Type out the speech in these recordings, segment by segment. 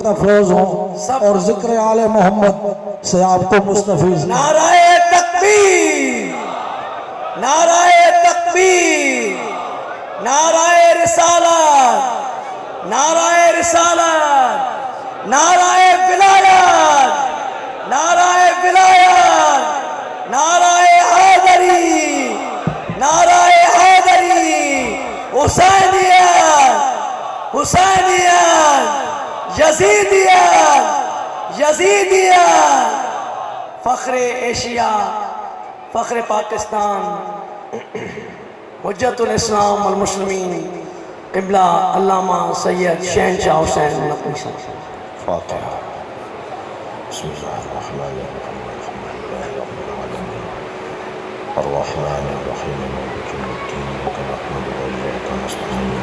افروز ہوں اور ذکر آل محمد سے آپ کو مستفیض. نعرہ تکبیر، نعرہ تکبیر، نعرہ رسالت، نعرہ رسالت، نعرہ ولایت، نعرہ ولایت، نعرہ حیدری، نعرہ حیدری، حسینیت، حسینیت، یزیدیت، یزیدیت، فخر ایشیا، فخر پاکستان، حجت الاسلام والمسلمین، قبلہ علامہ سید شہنشاہ حسین نقوی صاحب. فاتحہ. بسم اللہ الرحمن الرحیم الحمد للہ رب العالمین الرحمن الرحیم مالک یوم الدین ایاک نعبد و ایاک نستعین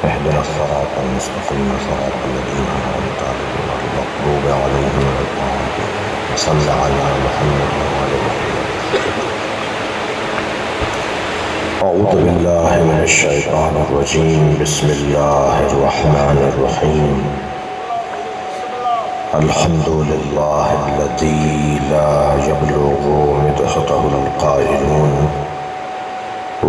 اهدنا الصراط المستقیم صراط الذین انعمت علیہم غیر المغضوب علیہم ولا الضالین. صلی علی محمد وعلی محمد. اعوذ باللہ من الشیطان الرجیم. بسم اللہ الرحمن الرحیم. الحمد للہ الذی لا یبلغ مدحته القائلون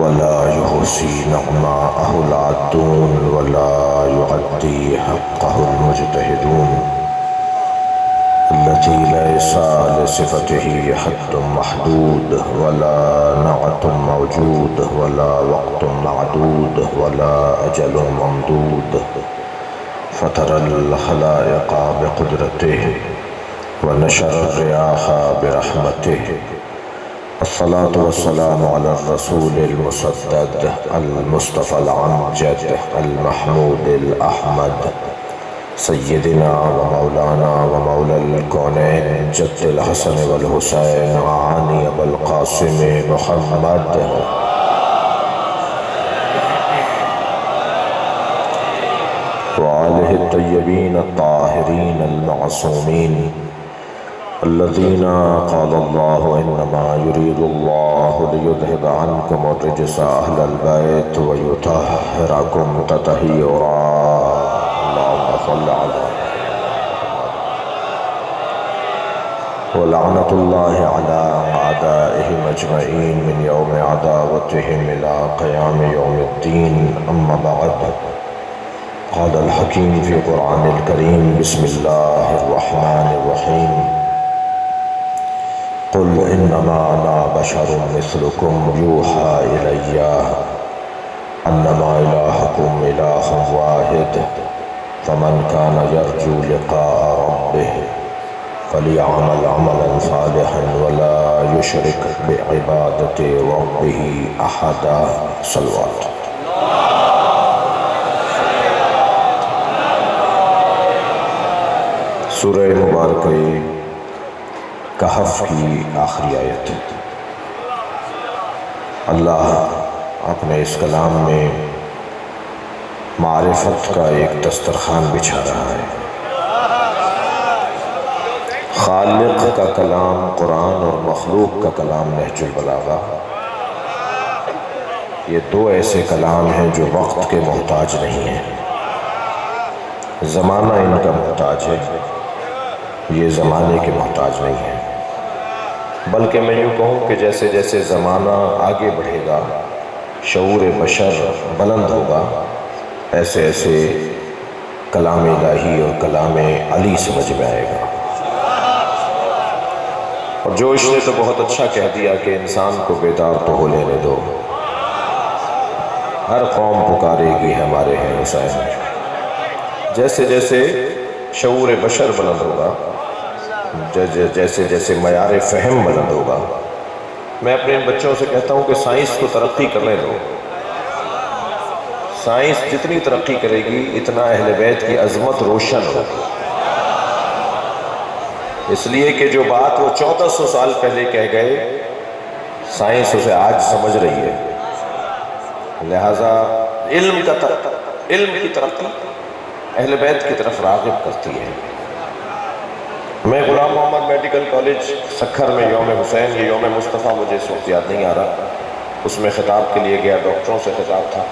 ولا يحصي نعماءه العادون ولا يعدي حقه المجتهدون التي ليس لصفته حد محدود ولا نعت موجود ولا وقت معدود ولا أجل ممدود فترى الخلائق بقدرته ونشر الرياح برحمته. الصلاة والسلام على الرسول المسدد المصطفى الأمجد المحمود الأحمد سيدنا ومولانا ومولى الكونين جد الحسن والحسين وعاني أبا القاسم محمد وآله الطيبين الطاهرين المعصومين الذين قال الله إنما يريد الله ليذهب عنكم الرجس أهل البيت ويطهركم تطهيرا. اللهم صل على ولعنة الله على أعدائهم أجمعين من يوم عداوتهم إلى قيام يوم الدين. أما بعد، قال الحكيم في قرآن الكريم. بسم الله الرحمن الرحيم. قل إنما أنا بشر مثلكم يوحى إلي أنما إلهكم إله واحد فمن كان يرجو لقاء ربه فليعمل عملا صالحا ولا يشرك بعبادة ربه أحدا. صلوات. سورہ مبارکہ کہف کی آخری آیت. اللہ اپنے اس کلام میں معرفت کا ایک دسترخوان بچھا رہا ہے. خالق کا کلام قرآن اور مخلوق کا کلام نہج البلاغہ، یہ دو ایسے کلام ہیں جو وقت کے محتاج نہیں ہیں. زمانہ ان کا محتاج ہے، یہ زمانے کے محتاج نہیں ہے. بلکہ میں یوں کہوں کہ جیسے جیسے زمانہ آگے بڑھے گا، شعور بشر بلند ہوگا، ایسے ایسے کلام الہی اور کلام علی سمجھ میں آئے گا. اور جوش نے تو بہت اچھا کہہ دیا کہ انسان کو بیدار تو ہو لینے دو، ہر قوم پکارے گی ہمارے ہیں حسین. جیسے جیسے شعور بشر بلند ہوگا، جیسے جیسے معیار فہم بلند ہوگا، میں اپنے بچوں سے کہتا ہوں کہ سائنس کو ترقی کرنے دو. سائنس جتنی ترقی کرے گی اتنا اہل بیت کی عظمت روشن ہوگی. اس لیے کہ جو بات وہ 1400 سال پہلے کہہ گئے، سائنس اسے آج سمجھ رہی ہے. لہٰذا علم کی ترقی اہل بیت کی طرف راغب کرتی ہے. میں غلام محمد میڈیکل کالج سکھر میں یوم حسین، یہ یوم مصطفیٰ مجھے اس وقت یاد نہیں آ رہا، اس میں خطاب کے لیے گیا، ڈاکٹروں سے خطاب تھا.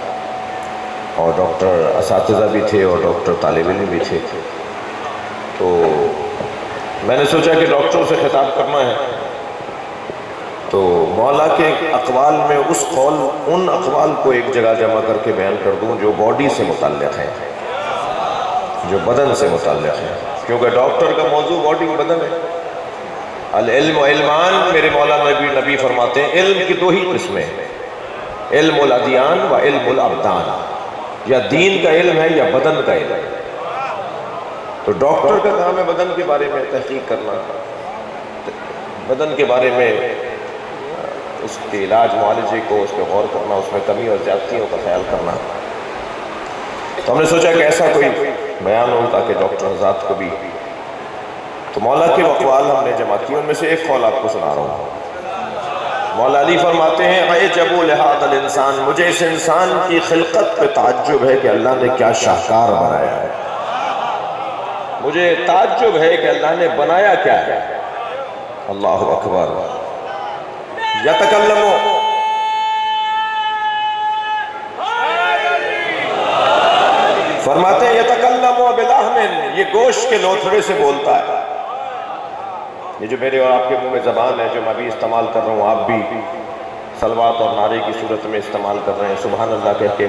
اور ڈاکٹر اساتذہ بھی تھے اور ڈاکٹر طالب علم بھی تھے. تو میں نے سوچا کہ ڈاکٹروں سے خطاب کرنا ہے تو مولا کے اقوال میں ان اقوال کو ایک جگہ جمع کر کے بیان کر دوں جو باڈی سے متعلق ہیں، جو بدن سے متعلق ہیں، کیونکہ ڈاکٹر کا موضوع باڈی کا بدن ہے. العلم و علمان، میرے مولا نبی فرماتے ہیں علم کی 2 ہی قسمیں ہیں، علم الادیان و علم الابدان، یا دین کا علم ہے یا بدن کا علم ہے. تو ڈاکٹر کا کام ہے بدن کے بارے میں تحقیق کرنا، بدن کے بارے میں اس کے علاج معالجے کو، اس پہ غور کرنا، اس میں کمی اور زیادتیوں کا خیال کرنا. تو ہم نے سوچا کہ ایسا کوئی بیان ہو تاکہ ڈاکٹر حضرات کو بھی. تو مولا کے اقوال ہم نے جمع کیے، ان میں سے ایک قول آپ کو سنا رہا ہوں. مولا علی فرماتے ہیں عجب لہذا الانسان، مجھے اس انسان کی خلقت پہ تعجب ہے کہ اللہ نے کیا شاہکار بنایا ہے. مجھے تعجب ہے کہ اللہ نے بنایا کیا ہے. اللہ اکبر. یتکلم، فرماتے ہیں یتکلم بلحم، یہ گوشت کے لوتھڑے سے بولتا ہے. یہ جو میرے اور آپ کے منہ میں زبان ہے، جو میں بھی استعمال کر رہا ہوں، آپ بھی صلوات اور نعرے کی صورت میں استعمال کر رہے ہیں سبحان اللہ کہہ کے.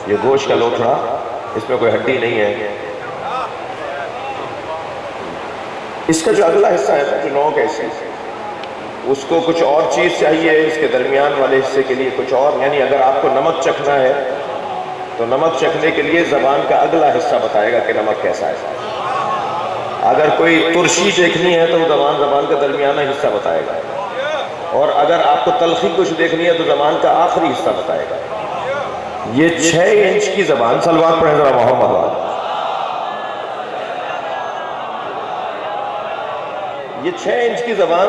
یہ گوشت کا لوتھڑا، اس میں کوئی ہڈی نہیں ہے. اس کا جو اگلا حصہ ہے نا، جو نوک ہے اس کو کچھ اور چیز چاہیے، اس کے درمیان والے حصے کے لیے کچھ اور. یعنی اگر آپ کو نمک چکھنا ہے تو نمک چکھنے کے لیے زبان کا اگلا حصہ بتائے گا کہ نمک کیسا ہے. اگر کوئی ترشی دیکھنی ہے تو زبان کا درمیانہ حصہ بتائے گا. اور اگر آپ کو تلخی کچھ دیکھنی ہے تو زبان کا آخری حصہ بتائے گا. یہ 6 انچ کی زبان، صلوات پڑھیں ذرا محمد والے. یہ 6 انچ کی زبان،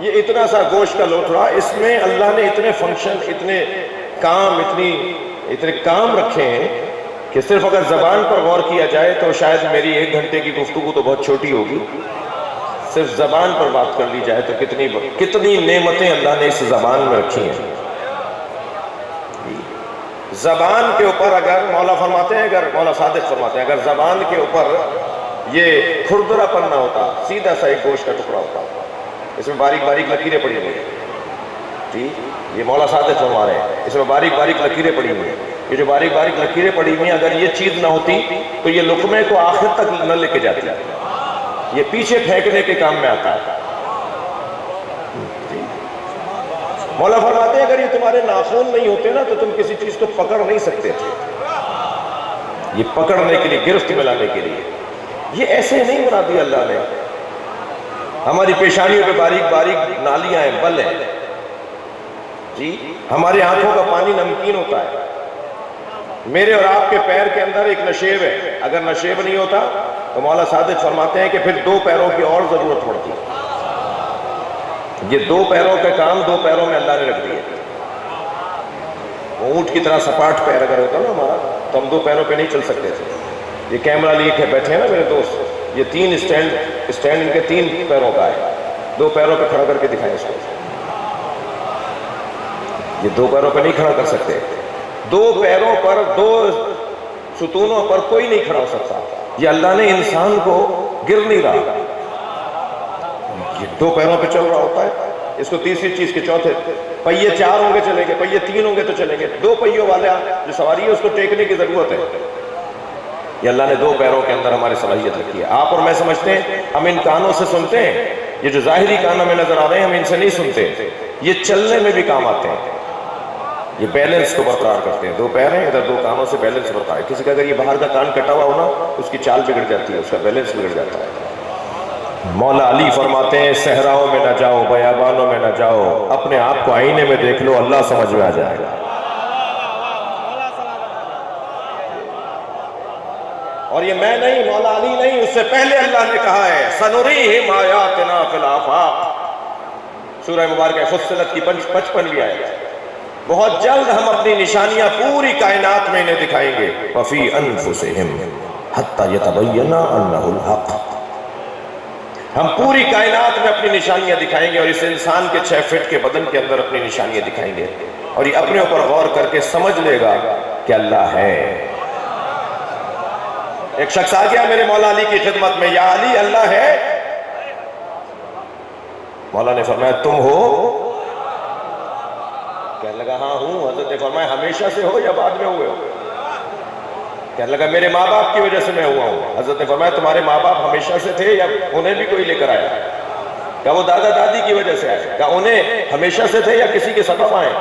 یہ اتنا سا گوشت کا لوتھڑا، اس میں اللہ نے اتنے فنکشن، اتنے کام رکھے ہیں کہ صرف اگر زبان پر غور کیا جائے تو شاید میری 1 گھنٹے کی گفتگو تو بہت چھوٹی ہوگی. صرف زبان پر بات کر لی جائے تو کتنی نعمتیں اللہ نے اس زبان میں رکھی ہیں. زبان کے اوپر اگر مولا فرماتے ہیں، اگر مولا صادق فرماتے ہیں، اگر زبان کے اوپر یہ کھردرا پن نہ ہوتا، سیدھا سا ایک گوشت کا ٹکڑا ہوتا، اس میں باریک باریک لکیریں پڑی ہوئی ہیں. جی یہ مولا صادق فرما رہے ہیں، اس میں باریک باریک لکیریں پڑی ہوئی ہیں. یہ جو باریک باریک لکیریں پڑی ہوئی ہیں، اگر یہ چیز نہ ہوتی تو یہ لقمے کو آخر تک نہ لے کے جاتی، یہ پیچھے پھینکنے کے کام میں آتا ہے. مولا فرماتے ہیں اگر یہ تمہارے ناخن نہیں ہوتے نا تو تم کسی چیز کو پکڑ نہیں سکتے تھے. یہ پکڑنے کے لیے، گرفت میں لانے کے لیے، یہ ایسے نہیں بنا دیا اللہ نے. ہماری پیشانیوں پہ باریک باریک نالیاں ہیں، بل ہیں. جی ہماری آنکھوں کا پانی نمکین ہوتا ہے. میرے اور آپ کے پیر کے اندر ایک نشیب ہے، اگر نشیب نہیں ہوتا تو مولا صادق فرماتے ہیں کہ پھر 2 پیروں کی اور ضرورت پڑتی. یہ 2 پیروں کا کام 2 پیروں میں اللہ نے رکھ دیا. اونٹ کی طرح سپاٹ پیر اگر ہوتا نا ہمارا تو ہم 2 پیروں پہ نہیں چل سکتے تھے. یہ کیمرہ لیے کے بیٹھے ہیں نا میرے دوست، یہ 3 اسٹینڈ ان کے 3 پیروں کا ہے. 2 پیروں پہ کھڑا کر کے دکھائیں اس کو. یہ 2 پیروں پہ نہیں کھڑا کر سکتے. 2 پیروں پر 2 ستونوں پر کوئی نہیں کھڑا ہو سکتا. یہ اللہ نے انسان کو گر نہیں رہا، یہ 2 پیروں پہ چل رہا ہوتا ہے. اس کو تیسری چیز کے چوتھے پہیے 4 ہوں گے چلیں گے، پہیے 3 ہوں گے تو چلیں گے. 2 پہیوں والے جو سواری ہے اس کو ٹیکنے کی ضرورت ہے. یہ اللہ نے 2 پیروں کے اندر ہماری صلاحیت رکھی ہے. آپ اور میں سمجھتے ہیں ہم ان کانوں سے سنتے ہیں، یہ جو ظاہری کان ہمیں نظر آ رہے ہیں ہم ان سے نہیں سنتے. یہ چلنے میں بھی کام آتے ہیں، یہ بیلنس کو برقرار کرتے ہیں. 2 پیر ہیں، ادھر 2 کانوں سے بیلنس برقرار ہے. کسی کا اگر یہ باہر کا کان کٹا ہوا ہونا اس کی چال بگڑ جاتی ہے، اس کا بیلنس بگڑ جاتا ہے. مولا علی فرماتے ہیں صحراؤں میں نہ جاؤ، بیابانوں میں نہ جاؤ، اپنے آپ کو آئینے میں دیکھ لو، اللہ سمجھ میں آ جائے گا. اور یہ میں نہیں، مولا علی نہیں، اس سے پہلے اللہ نے کہا ہے سنریہم آیاتنا فی الآفاق. سورہ مبارکہ فصلت کی 55ویں آیت. بہت جلد ہم اپنی نشانیاں پوری کائنات میں انہیں دکھائیں گے. وفی انفسہم حتی یتبین انہ الحق. ہم پوری کائنات میں اپنی نشانیاں دکھائیں گے اور اس انسان کے 6 فٹ کے بدن کے اندر اپنی نشانیاں دکھائیں گے. اور یہ اپنے اوپر غور کر کے سمجھ لے گا کہ اللہ ہے۔ ایک شخص آ گیا میرے مولا علی کی خدمت میں، یا علی اللہ ہے؟ مولا نے فرمایا تم ہو؟ کہنے لگا ہاں ہوں۔ حضرت نے فرمایا ہمیشہ سے ہو یا بعد میں ہوئے ہو؟ کہنے لگا میرے ماں باپ کی وجہ سے میں ہوا ہوں۔ حضرت نے فرمایا تمہارے ماں باپ ہمیشہ سے تھے یا انہیں بھی کوئی لے کر آیا؟ کہا وہ دادا دادی کی وجہ سے آئے۔ کہا انہیں ہمیشہ سے تھے یا کسی کے سبب آئے؟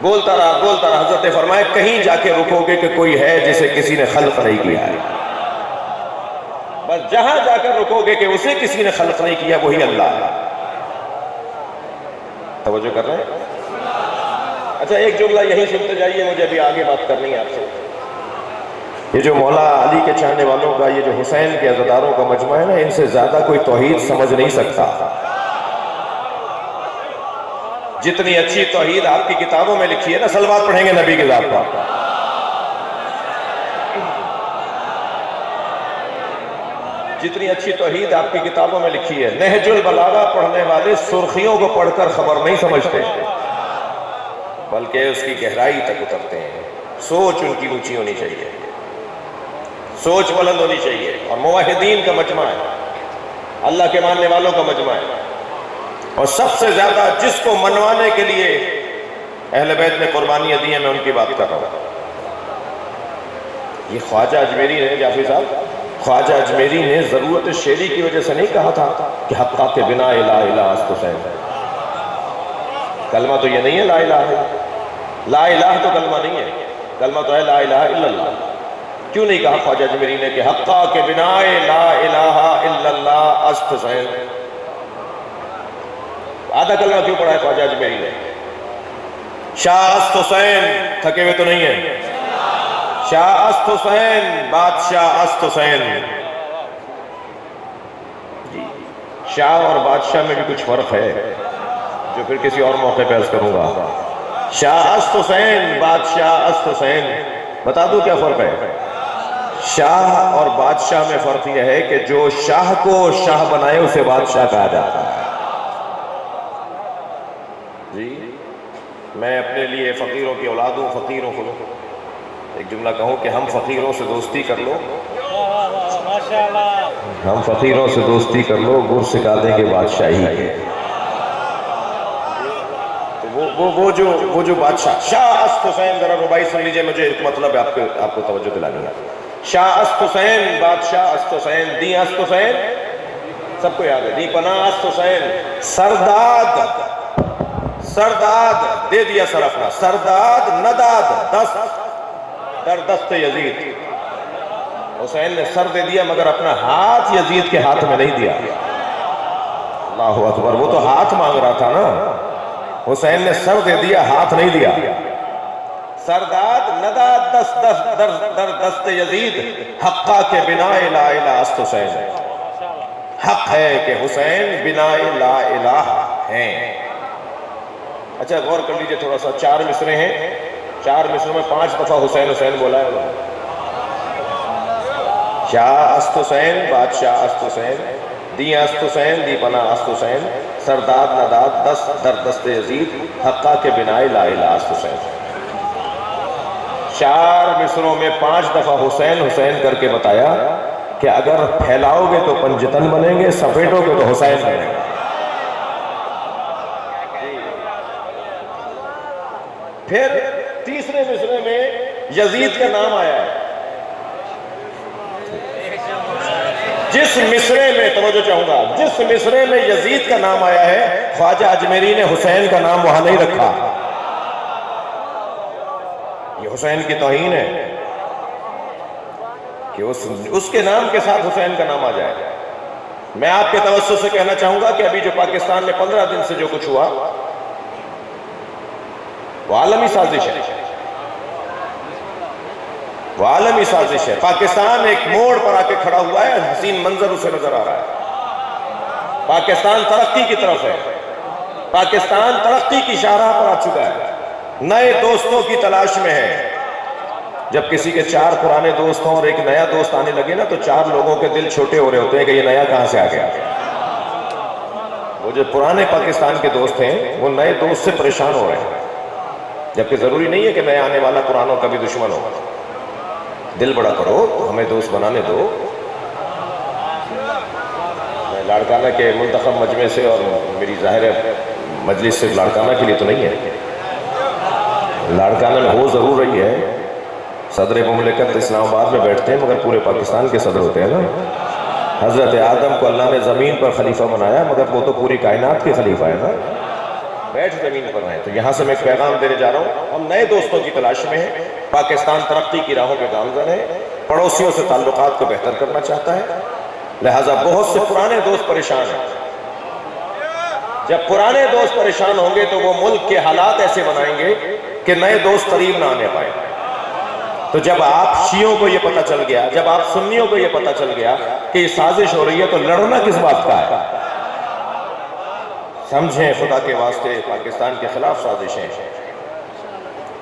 بولتا رہا بولتا رہا۔ حضرت نے فرمایا کہیں جا کے رکو گے کہ کوئی ہے جسے کسی نے خلق نہیں کیا ہے، بس جہاں جا کر رکو گے کہ اسے کسی نے خلق نہیں کیا وہی اللہ ہے۔ توجہ کر رہے ہیں؟ اچھا ایک جملہ یہی سنتے جائیے، مجھے ابھی آگے بات کرنی ہے آپ سے۔ یہ جو مولا علی کے چاہنے والوں کا، یہ جو حسین کے عزاداروں کا مجمع ہے نا، ان سے زیادہ کوئی توحید سمجھ نہیں سکتا۔ جتنی اچھی توحید آپ کی کتابوں میں لکھی ہے نا، صلوات پڑھیں گے نبی کے ذات پر، جتنی اچھی توحید آپ کی کتابوں میں لکھی ہے، نہج البلاغہ پڑھنے والے سرخیوں کو پڑھ کر خبر نہیں سمجھتے بلکہ اس کی گہرائی تک اترتے ہیں۔ سوچ ان کی اونچی ہونی چاہیے، سوچ بلند ہونی چاہیے۔ اور موحدین کا مجمع ہے، اللہ کے ماننے والوں کا مجمع ہے، اور سب سے زیادہ جس کو منوانے کے لیے اہل بیت نے قربانیاں دی ہیں، میں ان کی بات کر رہا ہوں۔ یہ خواجہ اجمیری نے، جعفری صاحب، خواجہ اجمیری نے ضرورت شعری کی وجہ سے نہیں کہا تھا کہ حقہ کے بنا الہ الہ است حسین۔ کلمہ تو یہ نہیں ہے لا الہ ہے، لا الہ تو کلمہ نہیں ہے، کلمہ تو ہے لا الہ الا اللہ۔ کیوں نہیں کہا خواجہ اجمیری نے کہ حقہ کے بنا لا الہ الا اللہ است حسین؟ آدھا کلمہ کیوں پڑھا ہے خواجہ اجمیری نے؟ شاہ است حسین، تھکے ہوئے تو نہیں ہیں؟ شاہ است حسین، بادشاہ است حسین۔ شاہ اور بادشاہ میں بھی کچھ فرق ہے جو پھر کسی اور موقع پہ عرض کروں گا۔ شاہ است حسین، بادشاہ است حسین، بتا دوں کیا فرق ہے؟ شاہ اور بادشاہ میں فرق یہ ہے کہ جو شاہ کو شاہ بنائے اسے بادشاہ کہا جاتا ہے۔ جی میں اپنے لیے فقیروں کی اولاد ہوں، فقیروں کو ایک جملہ کہوں کہ ہم فقیروں سے دوستی کر لو، ہم فقیروں سے دوستی کر لو، گر سکھا دیں گے بادشاہی کے۔ وہ جو بادشاہ شاہ است حسین، ذرا ربائی سن لیجئے، مجھے ایک مطلب آپ کو توجہ دلانی ہے۔ شاہ است حسین، بادشاہ است حسین، دی است حسین، سب کو یاد ہے، دی پناہ است حسین، سرداد، سرداد دے دیا سر اپنا، سرداد نداد دست در دست یزید۔ حسین نے سر دے دیا مگر اپنا ہاتھ یزید کے ہاتھ میں نہیں دیا۔ اللہ اکبر، وہ تو ہاتھ مانگ رہا تھا نا، حسین نے سر دے دیا، ہاتھ نہیں دیا۔ سرداد نداد دست در دست یزید، حقہ کے بنا لا الہ است حسین۔ حق ہے کہ حسین بنا لا الہ ہیں۔ اچھا غور کر لیجئے تھوڑا سا، 4 مصرے ہیں، 4 مصروں میں 5 دفعہ حسین حسین بولا ہے انہوں نے۔ شاہ است حسین، بادشاہ است حسین، دی است حسین، دی پناہ است حسین، سرداد نداد دست در دست یزید، حقہ کے بنا لا الہ است حسین۔ 4 مصروں میں 5 دفعہ حسین حسین کر کے بتایا کہ اگر پھیلاؤ گے تو پنجتن بنیں گے، سپیٹو گے تو حسین بنیں گے۔ پھر تیسرے مصرے میں یزید کا نام آیا ہے۔ جس مصرے میں، توجہ چاہوں گا، جس مصرے میں یزید کا نام آیا ہے، خواجہ اجمیری نے حسین کا نام وہاں نہیں رکھا۔ یہ حسین کی توہین ہے کہ اس کے نام کے ساتھ حسین کا نام آ جائے۔ میں آپ کے توسط سے کہنا چاہوں گا کہ ابھی جو پاکستان میں 15 دن سے جو کچھ ہوا وہ عالمی سازش ہے، وہ عالمی سازش ہے۔ پاکستان ایک موڑ پر آ کے کھڑا ہوا ہے، حسین منظر اسے نظر آ رہا ہے۔ پاکستان ترقی کی طرف ہے، پاکستان ترقی کی شاہراہ پر آ چکا ہے، نئے دوستوں کی تلاش میں ہے۔ جب کسی کے 4 پرانے دوست ہوں اور ایک نیا دوست آنے لگے نا، تو 4 لوگوں کے دل چھوٹے ہو رہے ہوتے ہیں کہ یہ نیا کہاں سے آ گیا۔ وہ جو پرانے پاکستان کے دوست ہیں وہ نئے دوست سے پریشان ہو رہے ہیں۔ جبکہ ضروری نہیں ہے کہ نیا آنے والا پرانوں کا بھی دشمن ہو. دل بڑا کرو تو ہمیں دوست بنانے دو. میں لاڑکانہ کے منتخب مجمع سے اور میری ظاہر مجلس سے لاڑکانہ کے لیے تو نہیں ہے. لاڑکانہ میں ہو ضرور رہی ہے. صدر مملکت اسلام آباد میں بیٹھتے ہیں مگر پورے پاکستان کے صدر ہوتے ہیں نا. حضرت آدم کو اللہ نے زمین پر خلیفہ بنایا مگر وہ تو پوری کائنات کے خلیفہ ہے نا. بیٹھ زمین پر ہیں. تو یہاں سے میں ایک پیغام دینے جا رہا ہوں. ہم نئے دوستوں کی تلاش میں ہیں. پاکستان ترقی کی راہوں پہ گامزن ہے. پڑوسیوں سے تعلقات کو بہتر کرنا چاہتا ہے. لہٰذا بہت سے پرانے دوست پریشان ہیں. جب پرانے دوست پریشان ہوں گے تو وہ ملک کے حالات ایسے بنائیں گے کہ نئے دوست قریب نہ آنے پائیں. تو جب آپ شیعوں کو یہ پتہ چل گیا, جب آپ سنیوں کو یہ پتہ چل گیا کہ یہ سازش ہو رہی ہے تو لڑنا کس بات کا ہے؟ سمجھیں خدا کے واسطے پاکستان کے خلاف سازشیں.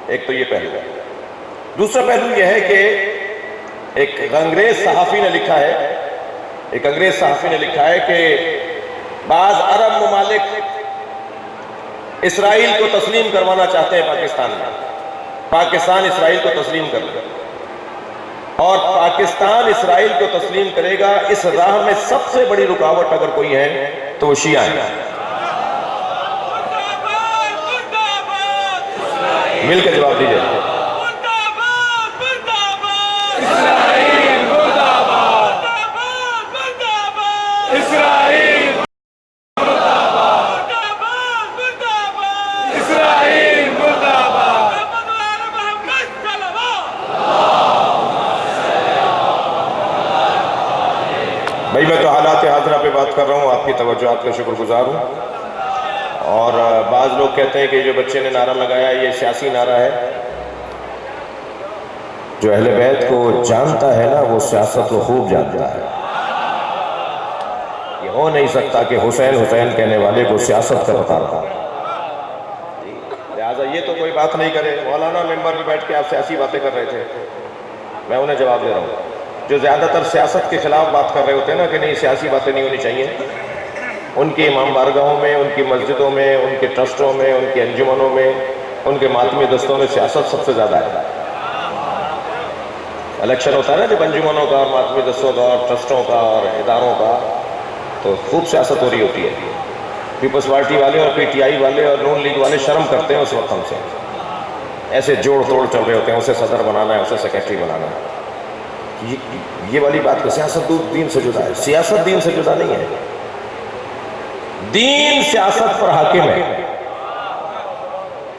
ایک تو یہ پہلو ہے. دوسرا پہلو یہ ہے کہ ایک انگریز صحافی نے لکھا ہے کہ بعض عرب ممالک اسرائیل کو تسلیم کروانا چاہتے ہیں پاکستان میں. پاکستان اسرائیل کو تسلیم کر لے اور پاکستان اسرائیل کو تسلیم کرے گا. اس راہ میں سب سے بڑی رکاوٹ اگر کوئی ہے تو وہ شیعہ ہیں. مل کے جواب دیجیے. بھائی میں تو حالات حاضرہ پہ بات کر رہا ہوں, آپ کی توجہات کا شکر گزار ہوں. اور بعض لوگ کہتے ہیں کہ جو بچے نے نعرہ لگایا یہ سیاسی نعرہ ہے. جو اہل بیت کو جانتا ہے نا وہ سیاست کو خوب جانتا ہے. یہ ہو نہیں سکتا کہ حسین کہنے والے کو سیاست کا بتا رہا. لہٰذا یہ تو کوئی بات نہیں کرے. مولانا ممبر پہ بیٹھ کے آپ سیاسی باتیں کر رہے تھے, میں انہیں جواب دے رہا ہوں. جو زیادہ تر سیاست کے خلاف بات کر رہے ہوتے ہیں نا کہ نہیں سیاسی باتیں نہیں ہونی چاہیے, ان کی امام بارگاہوں میں, ان کی مسجدوں میں, ان کے ٹرسٹوں میں, ان کے انجمنوں میں, ان کے ماتمی دستوں میں سیاست سب سے زیادہ ہے. الیکشن ہوتا ہے نا جب انجمنوں کا اور ماتمی دستوں کا اور ٹرسٹوں کا اور اداروں کا, تو خوب سیاست ہو رہی ہوتی ہے. پیپلز پارٹی والے اور پی ٹی آئی والے اور نون لیگ والے شرم کرتے ہیں اس وقت ہم سے. ایسے جوڑ توڑ چل رہے ہوتے ہیں, اسے صدر بنانا ہے, اسے سیکرٹری بنانا ہے. یہ والی بات کہ سیاست دین سے جدا ہے. سیاست دین سے جدا نہیں ہے. دین سیاست پر حاکم ہے.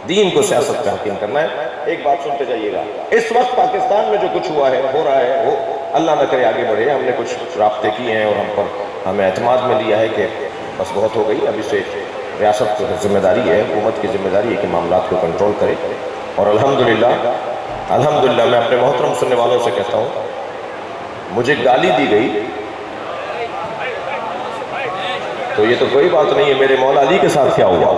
دین کو سیاست پہ حاکم کرنا ہے. ایک بات سنتے جائیے گا. اس وقت پاکستان میں جو کچھ ہوا ہے, ہو رہا ہے, وہ اللہ نہ کرے آگے بڑھے. ہم نے کچھ رابطے کیے ہیں اور ہمیں اعتماد میں لیا ہے کہ بس بہت ہو گئی. اب اسے ریاست کی ذمہ داری ہے, حکومت کی ذمہ داری ہے کہ معاملات کو کنٹرول کرے. اور الحمدللہ میں اپنے محترم سننے والوں سے کہتا ہوں, مجھے گالی دی گئی تو یہ تو کوئی بات نہیں ہے. میرے مولا علی کے ساتھ کیا ہوا,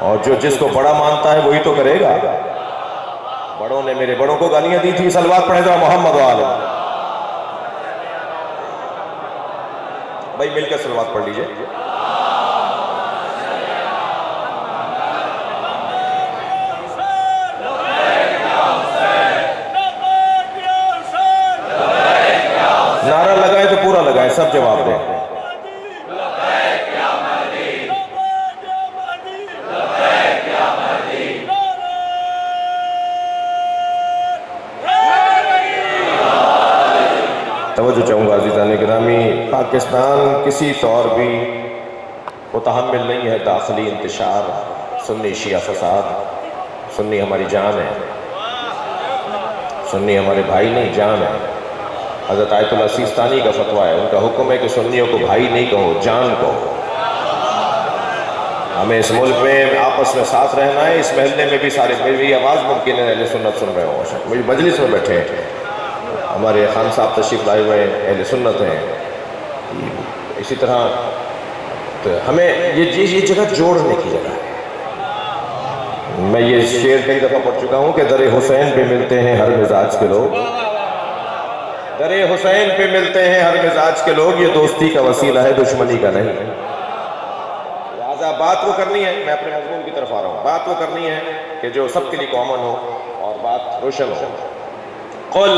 اور جس کو بڑا مانتا ہے وہی تو کرے گا. بڑوں نے میرے بڑوں کو گالیاں دی تھی. صلوات پڑھے گا محمد وآلہ. بھائی مل کر صلوات پڑھ لیجئے. نعرہ لگائے تو پورا لگائے, سب جواب دیں. توجہ چاہوں گا عزیزان گرامی, پاکستان کسی طور بھی متحمل نہیں ہے داخلی انتشار, سنی شیعہ فساد. سنی ہماری جان ہے, سنی ہمارے بھائی نہیں جان ہے. حضرت آیت اللہ سیستانی کا فتویٰ ہے, ان کا حکم ہے کہ سنیوں کو بھائی نہیں کہو, جان کہو. ہمیں اس ملک میں آپس میں ساتھ رہنا ہے. اس محلے میں بھی سارے, میری آواز ممکن ہے اہل سنت سن رہے ہوں, مجھے مجلس میں بیٹھے ہیں, ہمارے خان صاحب تشریف لائے ہوئے اہل سنت ہیں. اسی طرح تو ہمیں یہ جگہ جوڑنے کی جگہ ہے. میں یہ شعر کئی دفعہ پڑھ چکا ہوں کہ در حسین پہ ملتے ہیں ہر مزاج کے لوگ, در حسین پہ ملتے ہیں ہر مزاج کے لوگ. یہ دوستی کا وسیلہ ہے, دشمنی کا نہیں. لہٰذا بات وہ کرنی ہے، میں اپنے مضمون کی طرف آ رہا ہوں، بات وہ کرنی ہے کہ جو سب کے لیے کامن ہو اور بات روشن ہو۔ قل،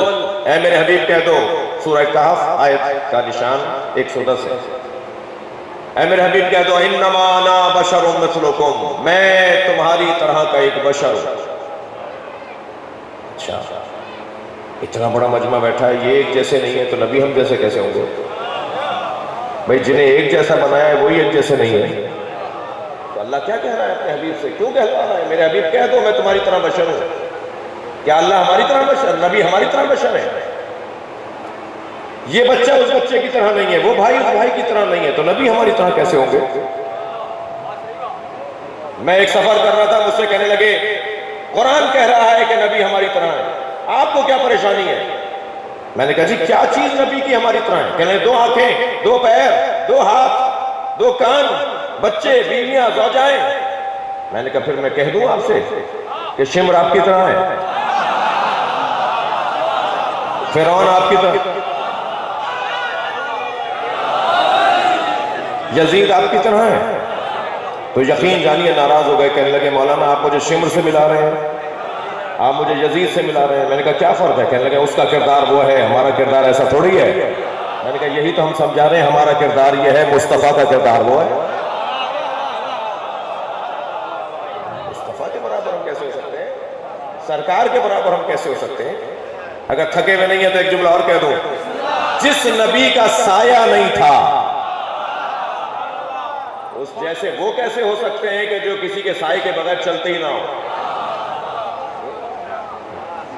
اے میرے حبیب کہہ دو، سورہ کہف آیت کا نشان 110 ہے۔ اے میرے حبیب کہہ دو انما انا بشر مثلکم، میں تمہاری طرح کا ایک بشر ہوں۔ اچھا، اتنا بڑا مجمع بیٹھا ہے، یہ ایک جیسے نہیں ہے تو نبی ہم جیسے کیسے ہوں گے؟ بھئی جنہیں ایک جیسا بنایا ہے وہی ایک جیسے نہیں ہے، تو اللہ کیا کہہ رہا ہے اپنے حبیب سے؟ کیوں کہہ رہا ہے میرے حبیب کہہ دو میں تمہاری طرح بشر ہوں؟ کیا اللہ ہماری طرح بشر، نبی ہماری طرح بشر ہے؟ یہ بچہ اس بچے کی طرح نہیں ہے، وہ بھائی اس بھائی کی طرح نہیں ہے، تو نبی ہماری طرح کیسے ہوں گے؟ میں ایک سفر کر رہا تھا، مجھ سے کہنے لگے قرآن کہہ رہا ہے کہ نبی ہماری طرح ہے، آپ کو کیا پریشانی ہے؟ میں نے کہا جی کیا چیز نبی کی ہماری طرح ہے؟ کہنے لگے 2 آنکھیں، 2 پیر، 2 ہاتھ، 2 کان، بچے، بیویاں، زوجائیں۔ میں نے کہا پھر میں کہہ دوں آپ سے کہ شمر آپ کی طرح ہے، فرعون آپ کی طرح، یزید آپ کی طرح ہے؟ تو یقین جانیے ناراض ہو گئے، کہنے لگے مولانا آپ مجھے شمر سے ملا رہے ہیں، آپ مجھے یزید سے ملا رہے ہیں۔ میں نے کہا کیا فرق ہے؟ کہنے لگے اس کا کردار وہ ہے، ہمارا کردار ایسا تھوڑی ہے۔ میں نے کہا یہی تو ہم سمجھا رہے ہیں، ہمارا کردار یہ ہے، مصطفیٰ کا کردار وہ ہے۔ مصطفیٰ کے برابر ہم کیسے ہو سکتے ہیں؟ سرکار کے برابر ہم کیسے ہو سکتے ہیں؟ اگر تھکے ہوئے نہیں ہیں تو ایک جملہ اور کہہ دوں، جس نبی کا سایہ نہیں تھا اس جیسے وہ کیسے ہو سکتے ہیں کہ جو کسی کے سائے کے بغیر چلتے ہی نہ ہو؟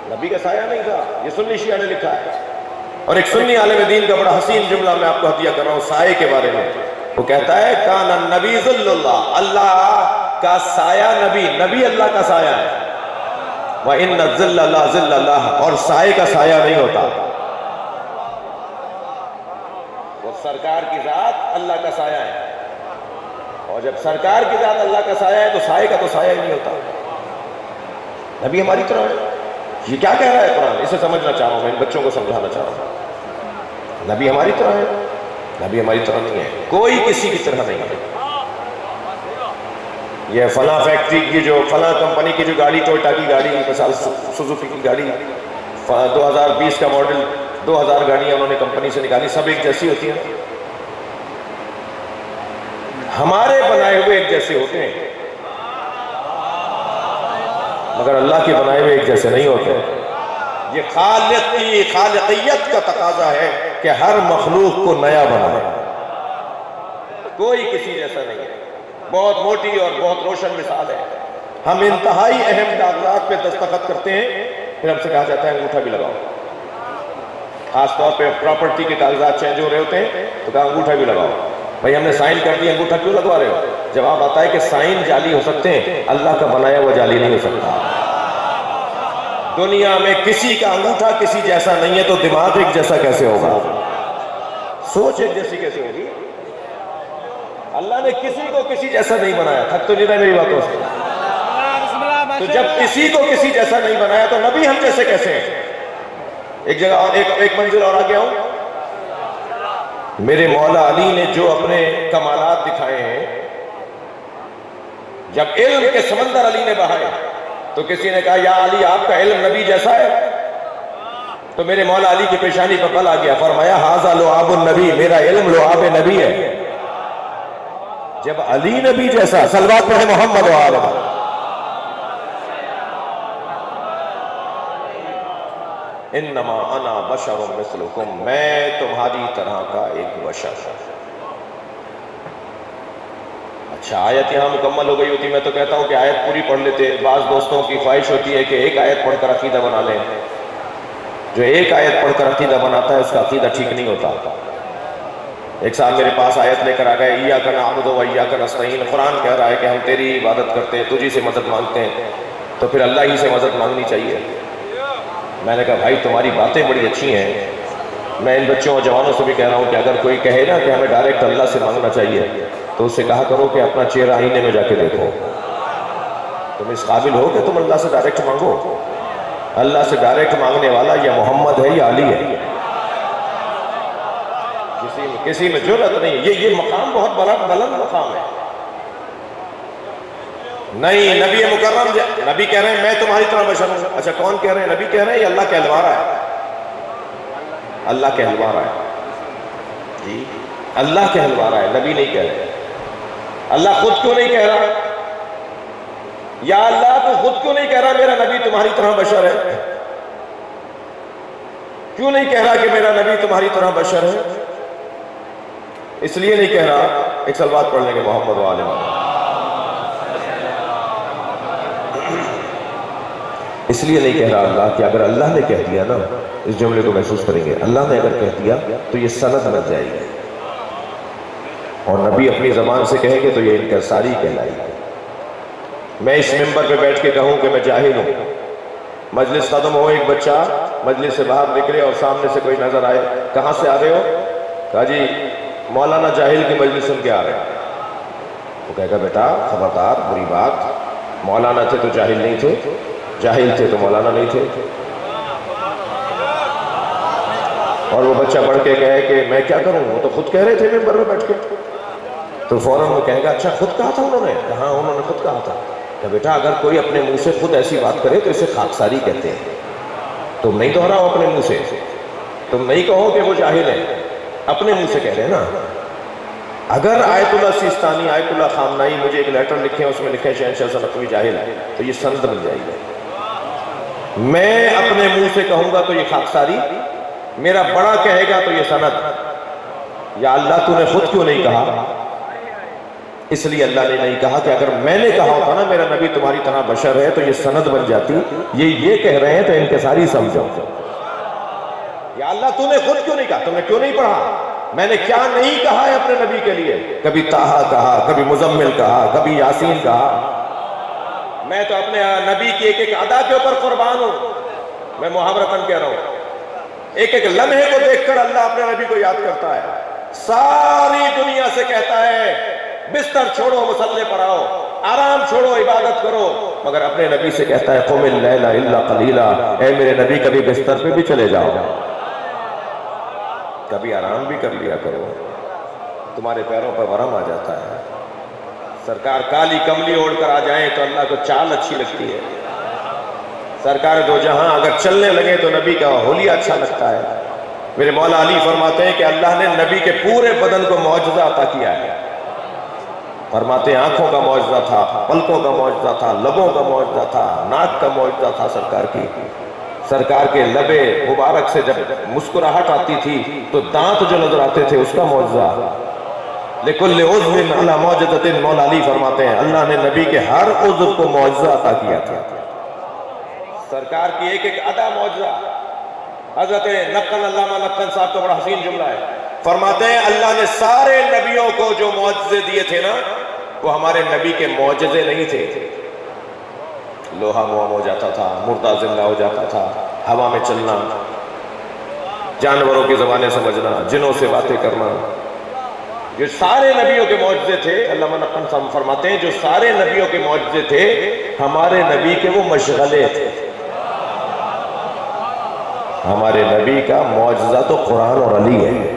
نبی کا سایہ نہیں تھا، یہ سنی شیعہ نے لکھا ہے۔ اور ایک سنی عالم دین کا بڑا حسین جملہ میں آپ کو عطیہ کر رہا ہوں سائے کے بارے میں، وہ کہتا ہے کان النبی ظل اللہ، اللہ کا سایہ نبی اللہ کا سایہ ہے، وَإِنَّ الظِّلَّ لَا ظِلَّ اللَّهِ، اور سائے کا سایہ نہیں ہوتا، وہ سرکار کی ذات اللہ کا سایہ ہے، اور جب سرکار کی ذات اللہ کا سایہ ہے تو سائے کا تو سایہ ہی نہیں ہوتا۔ نبی ہماری طرح ہے، یہ کیا کہہ رہا ہے قرآن؟ اسے سمجھنا چاہ رہا ہوں، میں ان بچوں کو سمجھانا چاہ رہا ہوں۔ نبی ہماری طرح ہے، نبی ہماری طرح نہیں ہے، کوئی کسی کی طرح نہیں ہے۔ یہ فلاں فیکٹری کی جو فلاں کمپنی کی جو گاڑی، ٹویوٹا کی گاڑی، مثال سوزوکی کی گاڑی، 2020 کا ماڈل، 2000 گاڑیاں انہوں نے کمپنی سے نکالی، سب ایک جیسی ہوتی ہیں؟ ہمارے بنائے ہوئے ایک جیسے ہوتے ہیں، مگر اللہ کے بنائے ہوئے ایک جیسے نہیں ہوتے۔ یہ خالقیت کا تقاضا ہے کہ ہر مخلوق کو نیا بنائے، کوئی کسی جیسا نہیں ہے۔ بہت موٹی اور بہت روشن مثال ہے، ہم انتہائی اہم کاغذات پہ دستخط کرتے ہیں، پھر ہم سے کہا جاتا ہے انگوٹھا بھی لگاؤ، خاص طور پہ پراپرٹی کے کاغذات چینج ہو رہے ہوتے ہیں تو کہا انگوٹھا بھی لگاؤ۔ بھائی ہم نے سائن کر دیا، انگوٹھا کیوں لگوا رہے ہو؟ جواب آتا ہے کہ سائن جعلی ہو سکتے ہیں، اللہ کا بنایا ہوا جعلی نہیں ہو سکتا۔ دنیا میں کسی کا انگوٹھا کسی جیسا نہیں ہے تو دماغ ایک جیسا کیسے ہوگا؟ سوچ ایک جیسی کیسے ہوگی؟ اللہ نے کسی کو کسی جیسا نہیں بنایا، تھک تو نہیں رہا میری باتوں سے؟ تو جب کسی کو کسی جیسا نہیں بنایا تو نبی ہم جیسے کیسے ہیں؟ ایک جگہ اور ایک منزل اور آگے آؤں، میرے مولا علی نے جو اپنے کمالات دکھائے ہیں، جب علم کے سمندر علی نے بہائے تو کسی نے کہا یا علی آپ کا علم نبی جیسا ہے؟ تو میرے مولا علی کی پیشانی پر بل آ گیا، فرمایا ھذا لعاب النبی، میرا علم لعاب نبی ہے۔ جب علی نبی جیسا، صلوات پڑھے محمد و آلہ، انما انا بشر مثلکم، میں تمہاری طرح کا ایک بشر ہوں۔ اچھا آیت یہاں مکمل ہو گئی ہوتی، میں تو کہتا ہوں کہ آیت پوری پڑھ لیتے۔ بعض دوستوں کی خواہش ہوتی ہے کہ ایک آیت پڑھ کر عقیدہ بنا لیں، جو ایک آیت پڑھ کر عقیدہ بناتا ہے اس کا عقیدہ ٹھیک نہیں ہوتا۔ ایک صاحب میرے پاس آیت لے کر آ گئے، ایاک نعبد و ایاک نستعین، قرآن کہہ رہا ہے کہ ہم تیری عبادت کرتے ہیں، تجھی سے مدد مانگتے ہیں، تو پھر اللہ ہی سے مدد مانگنی چاہیے۔ میں نے کہا بھائی تمہاری باتیں بڑی اچھی ہیں، میں ان بچوں اور جوانوں سے بھی کہہ رہا ہوں کہ اگر کوئی کہے نا کہ ہمیں ڈائریکٹ اللہ سے مانگنا چاہیے تو اسے کہا کرو کہ اپنا چہرہ آئینے میں جا کے دیکھو، تم اس قابل ہو کہ تم اللہ سے ڈائریکٹ مانگو؟ اللہ سے ڈائریکٹ مانگنے والا یا محمد ہے یا علی ہے؟ کسی میں جرأت نہیں ہے۔ یہ مقام بہت بلند مقام ہے، نہیں، نبی مکرم نبی کہہ رہے ہیں میں تمہاری طرح بشر ہوں. اچھا کون کہہ رہے ہیں؟ نبی کہہ رہے ہیں یا اللہ کہلوا رہا ہے؟ اللہ کہلوا رہا ہے جی، اللہ کہلوا رہا ہے، نبی نہیں کہہ رہے. اللہ خود کیوں نہیں کہہ رہا؟ یا اللہ تو خود کیوں نہیں کہہ رہا میرا نبی تمہاری طرح بشر ہے؟ کیوں نہیں کہہ رہا کہ میرا نبی تمہاری طرح بشر ہے؟ اس لیے نہیں کہہ رہا، ایک صلوات پڑھ لیں گے محمد و آل محمد. اس لیے نہیں کہہ رہا اللہ کہ اگر اللہ نے کہہ دیا نا، اس جملے کو محسوس کریں گے، اللہ نے اگر کہہ دیا تو یہ سند بن جائے گی، اور نبی اپنی زبان سے کہیں گے تو یہ انکساری کہلائے گی. میں اس ممبر پہ بیٹھ کے کہوں کہ میں جاہل ہوں، مجلس ختم ہو، ایک بچہ مجلس سے باہر نکلے اور سامنے سے کوئی نظر آئے، کہاں سے آ رہے ہو؟ کہا جی مولانا جاہل کی مجلس سن کے آ رہے ہیں. وہ کہے گا بیٹا خبردار، بری بات، مولانا تھے تو جاہل نہیں تھے، جاہل تھے تو مولانا نہیں تھے. اور وہ بچہ پڑھ کے کہے کہ میں کیا کروں، وہ تو خود کہہ رہے تھے ممبر میں بیٹھ کے. تو فوراً وہ کہے گا اچھا خود کہا تھا انہوں نے؟ کہاں انہوں نے خود کہا تھا. کہ بیٹا اگر کوئی اپنے منہ سے خود ایسی بات کرے تو اسے خاکساری کہتے ہیں. تم نہیں دہراؤ اپنے منہ سے، تم نہیں کہو کہ وہ جاہل ہے، اپنے منہ سے کہہ رہے ہیں نا. اگر آیت اللہ سیستانی، آیت اللہ خامنائی مجھے ایک لیٹر لکھیں، اس میں لکھیں شہنشاہ سلطنوی جاہل ہے، تو یہ سند بن جائے گی. میں اپنے منہ سے کہوں گا تو یہ خاکساری، میرا بڑا کہے گا تو یہ سند. یا اللہ تو نے خود کیوں نہیں کہا؟ اس لیے اللہ نے نہیں کہا کہ اگر میں نے کہا ہوتا نا میرا نبی تمہاری طرح بشر ہے تو یہ سند بن جاتی. یہ کہہ رہے ہیں تو انکساری سمجھو. یا اللہ تو نے خود کیوں نہیں کہا؟ تم نے کیوں نہیں پڑھا؟ میں نے کیا نہیں کہا ہے اپنے نبی کے لیے؟ کبھی طٰہٰ کہا، کبھی مزمل کہا، کبھی یاسین کہا. میں تو اپنے نبی کی ایک ایک ادا کے اوپر قربان ہوں. میں محاورتاً کہہ رہا ہوں، ایک ایک لمحے کو دیکھ کر اللہ اپنے نبی کو یاد کرتا ہے. ساری دنیا سے کہتا ہے بستر چھوڑو، مصلے پر آؤ، آرام چھوڑو، عبادت کرو، مگر اپنے نبی سے کہتا ہے قم اللیل الا قلیلا، اے میرے نبی کبھی بستر پہ بھی چلے جاؤ، کبھی آرام بھی کر لیا کرو، تمہارے پیروں پر ورم آ جاتا ہے. سرکار کالی کملی اوڑھ کر آ جائیں تو اللہ کو چال اچھی لگتی ہے. سرکار دو جہاں اگر چلنے لگے تو نبی کا حلیہ اچھا لگتا ہے. میرے مولا علی فرماتے ہیں کہ اللہ نے نبی کے پورے بدن کو معجزہ عطا کیا ہے. فرماتے ہیں آنکھوں کا معجزہ تھا، پلکوں کا معجزہ تھا، لبوں کا معجزہ تھا، ناک کا معجزہ تھا سرکار کی. سرکار کے لبے مبارک سے جب مسکراہٹ آتی تھی تو دانت جو نظر آتے تھے اس کا معجزہ. لِكُلِّ عُضْوٍ عَلَى مُعْجِزَةٍ، مولا علی فرماتے ہیں اللہ نے نبی کے ہر عضو کو معجزہ عطا کیا تھا. سرکار کی ایک ایک ادا معجزہ. حضرت نقل علامہ نقل صاحب کا بڑا حسین جملہ ہے، فرماتے ہیں اللہ نے سارے نبیوں کو جو معجزے دیے تھے نا وہ ہمارے نبی کے معجزے نہیں تھے. لوہا موم ہو جاتا تھا، مردہ زندہ ہو جاتا تھا، ہوا میں چلنا، جانوروں کی زبانیں سمجھنا، جنوں سے باتیں کرنا، جو سارے نبیوں کے معجزے تھے. علامہ نقل صاحب فرماتے ہیں جو سارے نبیوں کے معجزے تھے ہمارے نبی کے وہ مشغلے تھے. ہمارے نبی کا معجزہ تو قرآن اور علی ہے.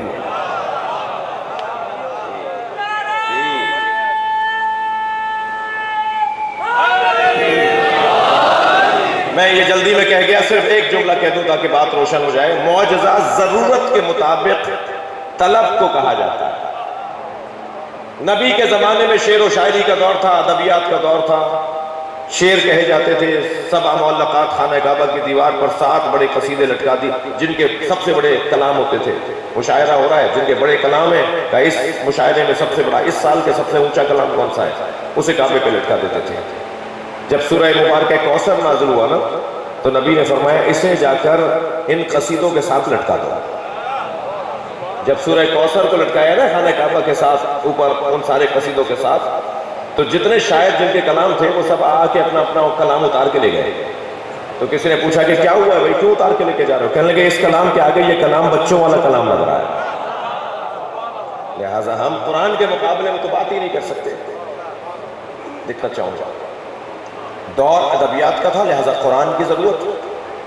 میں یہ جلدی میں کہہ گیا، صرف ایک جملہ کہہ دوں تاکہ بات روشن ہو جائے. معجزہ ضرورت کے مطابق طلب کو کہا جاتا ہے. نبی کے زمانے میں شعر و شاعری کا دور تھا، ادبیات کا دور تھا، شعر کہے جاتے تھے. 7 معلقات خانہ کعبہ کی دیوار پر 7 بڑے قصیدے لٹکا دی جن کے سب سے بڑے کلام ہوتے تھے. مشاعرہ ہو رہا ہے جن کے بڑے کلام ہیں، کہ اس مشاعرے میں سب سے بڑا، اس سال کے سب سے اونچا کلام کون سا ہے، اسے کعبے پہ لٹکا دیتے تھے. جب سورہ مبارکہ کوثر نازل ہوا نا تو نبی نے فرمایا اسے جا کر ان قصیدوں کے ساتھ لٹکا دو. جب سورہ کوثر کو لٹکایا نا خانہ کعبہ کے ساتھ اوپر ان سارے قصیدوں کے ساتھ، تو جتنے شاعر جن کے کلام تھے وہ سب آ کے اپنا اپنا کلام اتار کے لے گئے. تو کسی نے پوچھا کہ کیا ہوا ہے بھائی، کیوں اتار کے لے کے جا رہے ہو؟ کہنے لگے اس کلام کے آگے یہ کلام بچوں والا کلام لگ رہا ہے، لہٰذا ہم قرآن کے مقابلے میں تو بات ہی نہیں کر سکتے. دیکھنا چاہوں گا دور ادبیات کا تھا لہٰذا قرآن کی ضرورت،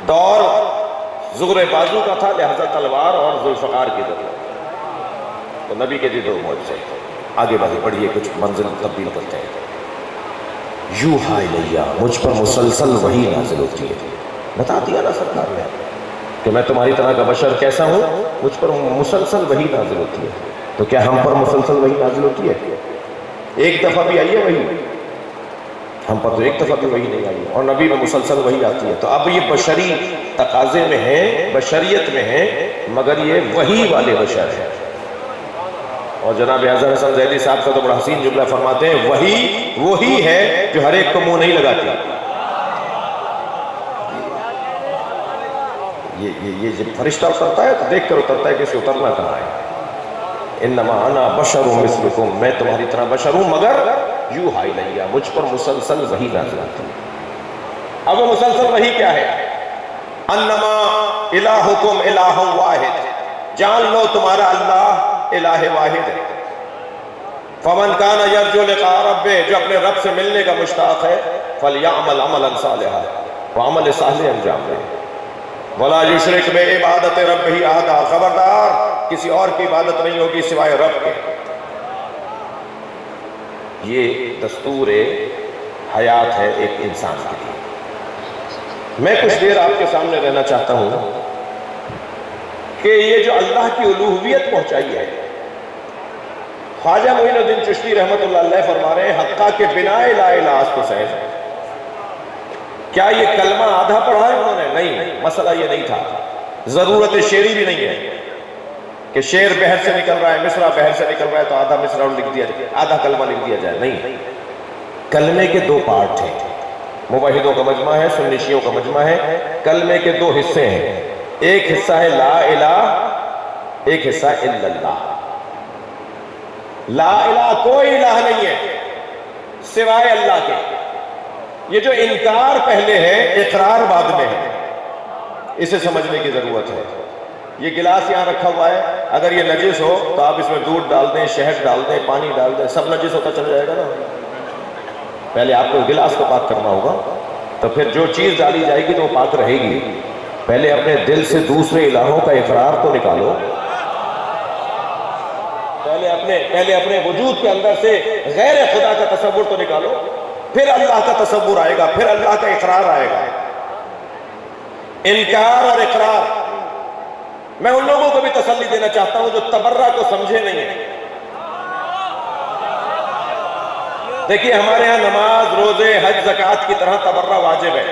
دور زغر بازو کا تھا لہٰذا تلوار اور ذوالفقار کی ضرورت. تو نبی کے 2 معجزے. آگے بڑھیے، کچھ منزل تبدیل کرتے ہیں. یوحا الیہ، مجھ پر مسلسل وحی نازل ہوتی ہے. بتا دیا نا سرکار نے کہ میں تمہاری طرح کا بشر کیسا ہوں، مجھ پر مسلسل وحی نازل ہوتی ہے. تو کیا ہم پر مسلسل وحی نازل ہوتی ہے؟ ایک دفعہ بھی آئی ہے وحی؟ ہم پر تو ایک دفعہ بھی وحی نہیں آئی، اور نبی میں مسلسل وحی آتی ہے. تو اب یہ بشری تقاضے میں ہیں، بشریت میں ہیں، مگر یہ وحی والے بشر ہیں. اور جناب اعظم حسن زیدی صاحب کا تو بڑا حسین جملہ فرماتے ہیں، وہی ہے جو ہر ایک کو منہ نہیں لگاتی. یہ جب فرشتہ اترتا ہے تو دیکھ کر اترتا ہے کہ اسے اترنا کہاں ہے. انما انا بشر مثلکم، میں تمہاری طرح بشر ہوں، مگر یوحا الیہ، مجھ پر مسلسل وحی نازل ہوتی ہے. اب وہ مسلسل وحی کیا ہے؟ انما الہکم الہ واحد، جان لو تمہارا اللہ الہ واحد ہے. فمن کان یرجو لقاء ربہ، جو اپنے رب سے ملنے کا مشتاق ہے، فلیعمل عملا صالحا، وہ عمل صالح انجام دے. ولا یشرک بعبادت ربہ احدا، خبردار کسی اور کی عبادت نہیں ہوگی سوائے رب کے. یہ دستور حیات ہے ایک انسان کے لیے. میں کچھ دیر آپ کے سامنے رہنا چاہتا ہوں کہ یہ جو اللہ کی الوہیت پہنچائی ہے، خواجہ معین الدین چشتی رحمت اللہ علیہ فرما رہے ہیں، حقہ کے بنا لا الہ استسعد. کیا یہ کلمہ آدھا پڑھا ہے انہوں نے؟ نہیں، مسئلہ یہ نہیں تھا. ضرورت شعری بھی نہیں ہے کہ شعر بحر سے نکل رہا ہے، مصرع بحر سے نکل رہا ہے تو آدھا مصرع لکھ دیا جائے، آدھا کلمہ لکھ دیا جائے. نہیں، کلمے کے دو پارٹ ہیں. موحدوں کا مجمع ہے، سنی شیعوں کا مجمع ہے. کلمے کے دو حصے ہیں، ایک حصہ ہے لا الہ، ایک حصہ الا اللہ. لا الہ، کوئی الہ نہیں ہے سوائے اللہ کے. یہ جو انکار پہلے ہے، اقرار بعد میں ہے، اسے سمجھنے کی ضرورت ہے. یہ گلاس یہاں رکھا ہوا ہے، اگر یہ نجس ہو تو آپ اس میں دودھ ڈال دیں، شہد ڈال دیں، پانی ڈال دیں، سب نجس ہوتا چل جائے گا نا. پہلے آپ کو گلاس کو پاک کرنا ہوگا، تو پھر جو چیز ڈالی جائے گی تو وہ پاک رہے گی. پہلے اپنے دل سے دوسرے الہوں کا اقرار تو نکالو. پہلے اپنے وجود کے اندر سے غیر خدا کا تصور تو نکالو، پھر اللہ کا تصور آئے گا، پھر اللہ کا اقرار آئے گا. انکار اور اقرار. میں ان لوگوں کو بھی تسلی دینا چاہتا ہوں جو تبرہ کو سمجھے نہیں ہیں. دیکھیے ہمارے ہاں نماز، روزے، حج، زکوٰۃ کی طرح تبرہ واجب ہے.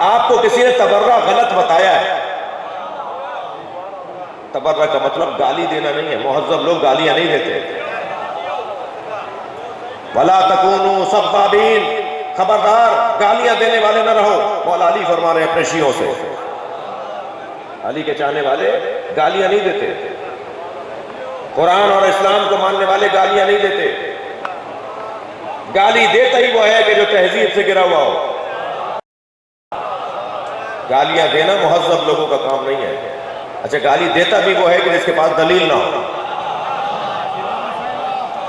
آپ کو کسی نے تبرہ غلط بتایا ہے. تبرہ کا مطلب گالی دینا نہیں ہے. مہذب لوگ گالیاں نہیں دیتے. وَلَا تَكُونُوا سَبَّابِينَ، خبردار گالیاں دینے والے نہ رہو. مولا علی فرما رہے ہیں اپنے شیعوں سے، علی کے چاہنے والے گالیاں نہیں دیتے. قرآن اور اسلام کو ماننے والے گالیاں نہیں دیتے. گالی دیتا ہی وہ ہے کہ جو تہذیب سے گرا ہوا ہو. گالیاں دینا مہذب لوگوں کا کام نہیں ہے. اچھا، گالی دیتا بھی وہ ہے کہ جس کے پاس دلیل نہ ہو.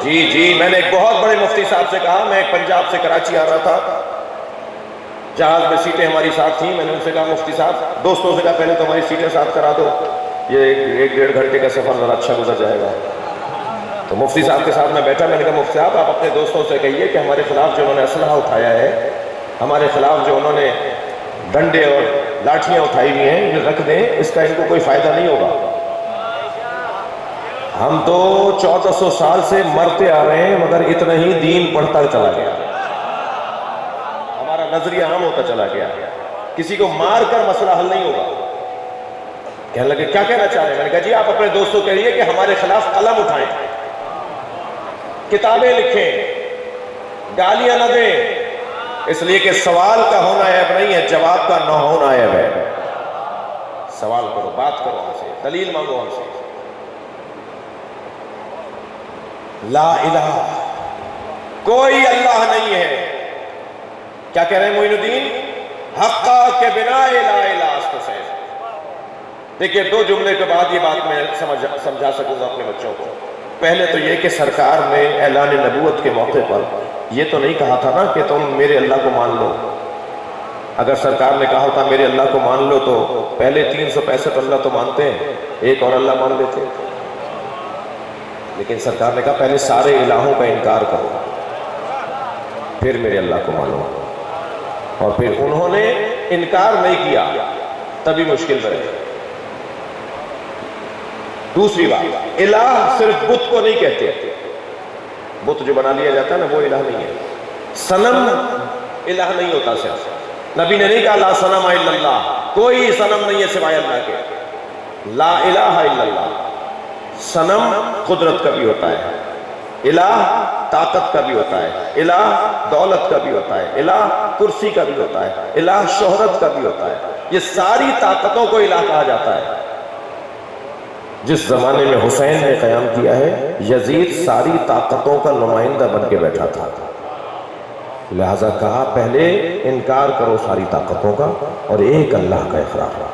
جی میں نے ایک بہت بڑے مفتی صاحب سے کہا، میں پنجاب سے کراچی آ رہا تھا، جہاز میں سیٹیں ہماری ساتھ تھیں. میں نے ان سے کہا مفتی صاحب، دوستوں سے کہا پہلے تو ہماری سیٹیں ساتھ کرا دو، یہ 1-1.5 گھنٹے کا سفر ذرا اچھا گزر جائے گا. تو مفتی صاحب کے ساتھ میں بیٹھا. میں نے کہا مفتی صاحب، آپ اپنے دوستوں سے کہیے کہ ہمارے خلاف جو انہوں نے اسلحہ اٹھایا ہے، ہمارے خلاف جو انہوں نے ڈنڈے اور لاٹھیاں اٹھائی ہوئی ہیں، یہ رکھ دیں، اس کا ان کو کوئی فائدہ نہیں ہوگا. ہم تو 1400 سال سے مرتے آ رہے ہیں، مگر اتنا ہی دین پڑھتا چلا گیا، ہمارا نظریہ عام ہوتا چلا گیا. کسی کو مار کر مسئلہ حل نہیں ہوگا. کہنے لگے کیا کہنا چاہ رہے ہیں؟ میں نے کہا جی آپ اپنے دوستوں کہیے کہ ہمارے خلاف قلم اٹھائیں، کتابیں لکھیں، گالیاں نہ دیں. اس لیے کہ سوال کا ہونا عیب نہیں ہے، جواب کا نہ ہونا عیب ہے. سوال کرو، بات کرو ہم سے، دلیل مانگو ہم سے. لا الہ، کوئی اللہ نہیں ہے. کیا کہہ رہے ہیں معین الدین؟ حقہ کے بنا لا الہ استسعد. دیکھیے 2 جملے کے بعد یہ بات میں سمجھا سکوں گا اپنے بچوں کو. پہلے تو یہ کہ سرکار نے اعلان نبوت کے موقع پر یہ تو نہیں کہا تھا نا کہ تم میرے اللہ کو مان لو. اگر سرکار نے کہا ہوتا میرے اللہ کو مان لو تو پہلے 365 اللہ تو مانتے ہیں، ایک اور اللہ مان لیتے. لیکن سرکار نے کہا پہلے سارے الہوں کا انکار کرو. پھر میرے اللہ کو مانو، اور پھر انہوں نے انکار نہیں کیا، تبھی مشکل میں رہے۔ دوسری بات، الہ صرف بت کو نہیں کہتے، بت جو بنا لیا جاتا ہے نا وہ الہ نہیں ہے، صنم الہ نہیں ہوتا صرف۔ نبی نے نہیں کہا لا صنم الا اللہ، کوئی صنم نہیں ہے سوائے اللہ کے، لا الہ الا اللہ۔ صنم قدرت کا بھی ہوتا ہے، الہ طاقت کا بھی ہوتا ہے، الہ دولت کا بھی ہوتا ہے، الہ کرسی کا بھی ہوتا ہے، الہ شہرت کا بھی ہوتا ہے، یہ ساری طاقتوں کو الہ کہا جاتا ہے۔ جس زمانے میں حسین نے قیام کیا ہے، یزید ساری طاقتوں کا نمائندہ بن کے بیٹھا تھا، لہذا کہا پہلے انکار کرو ساری طاقتوں کا اور ایک اللہ کا اقرار۔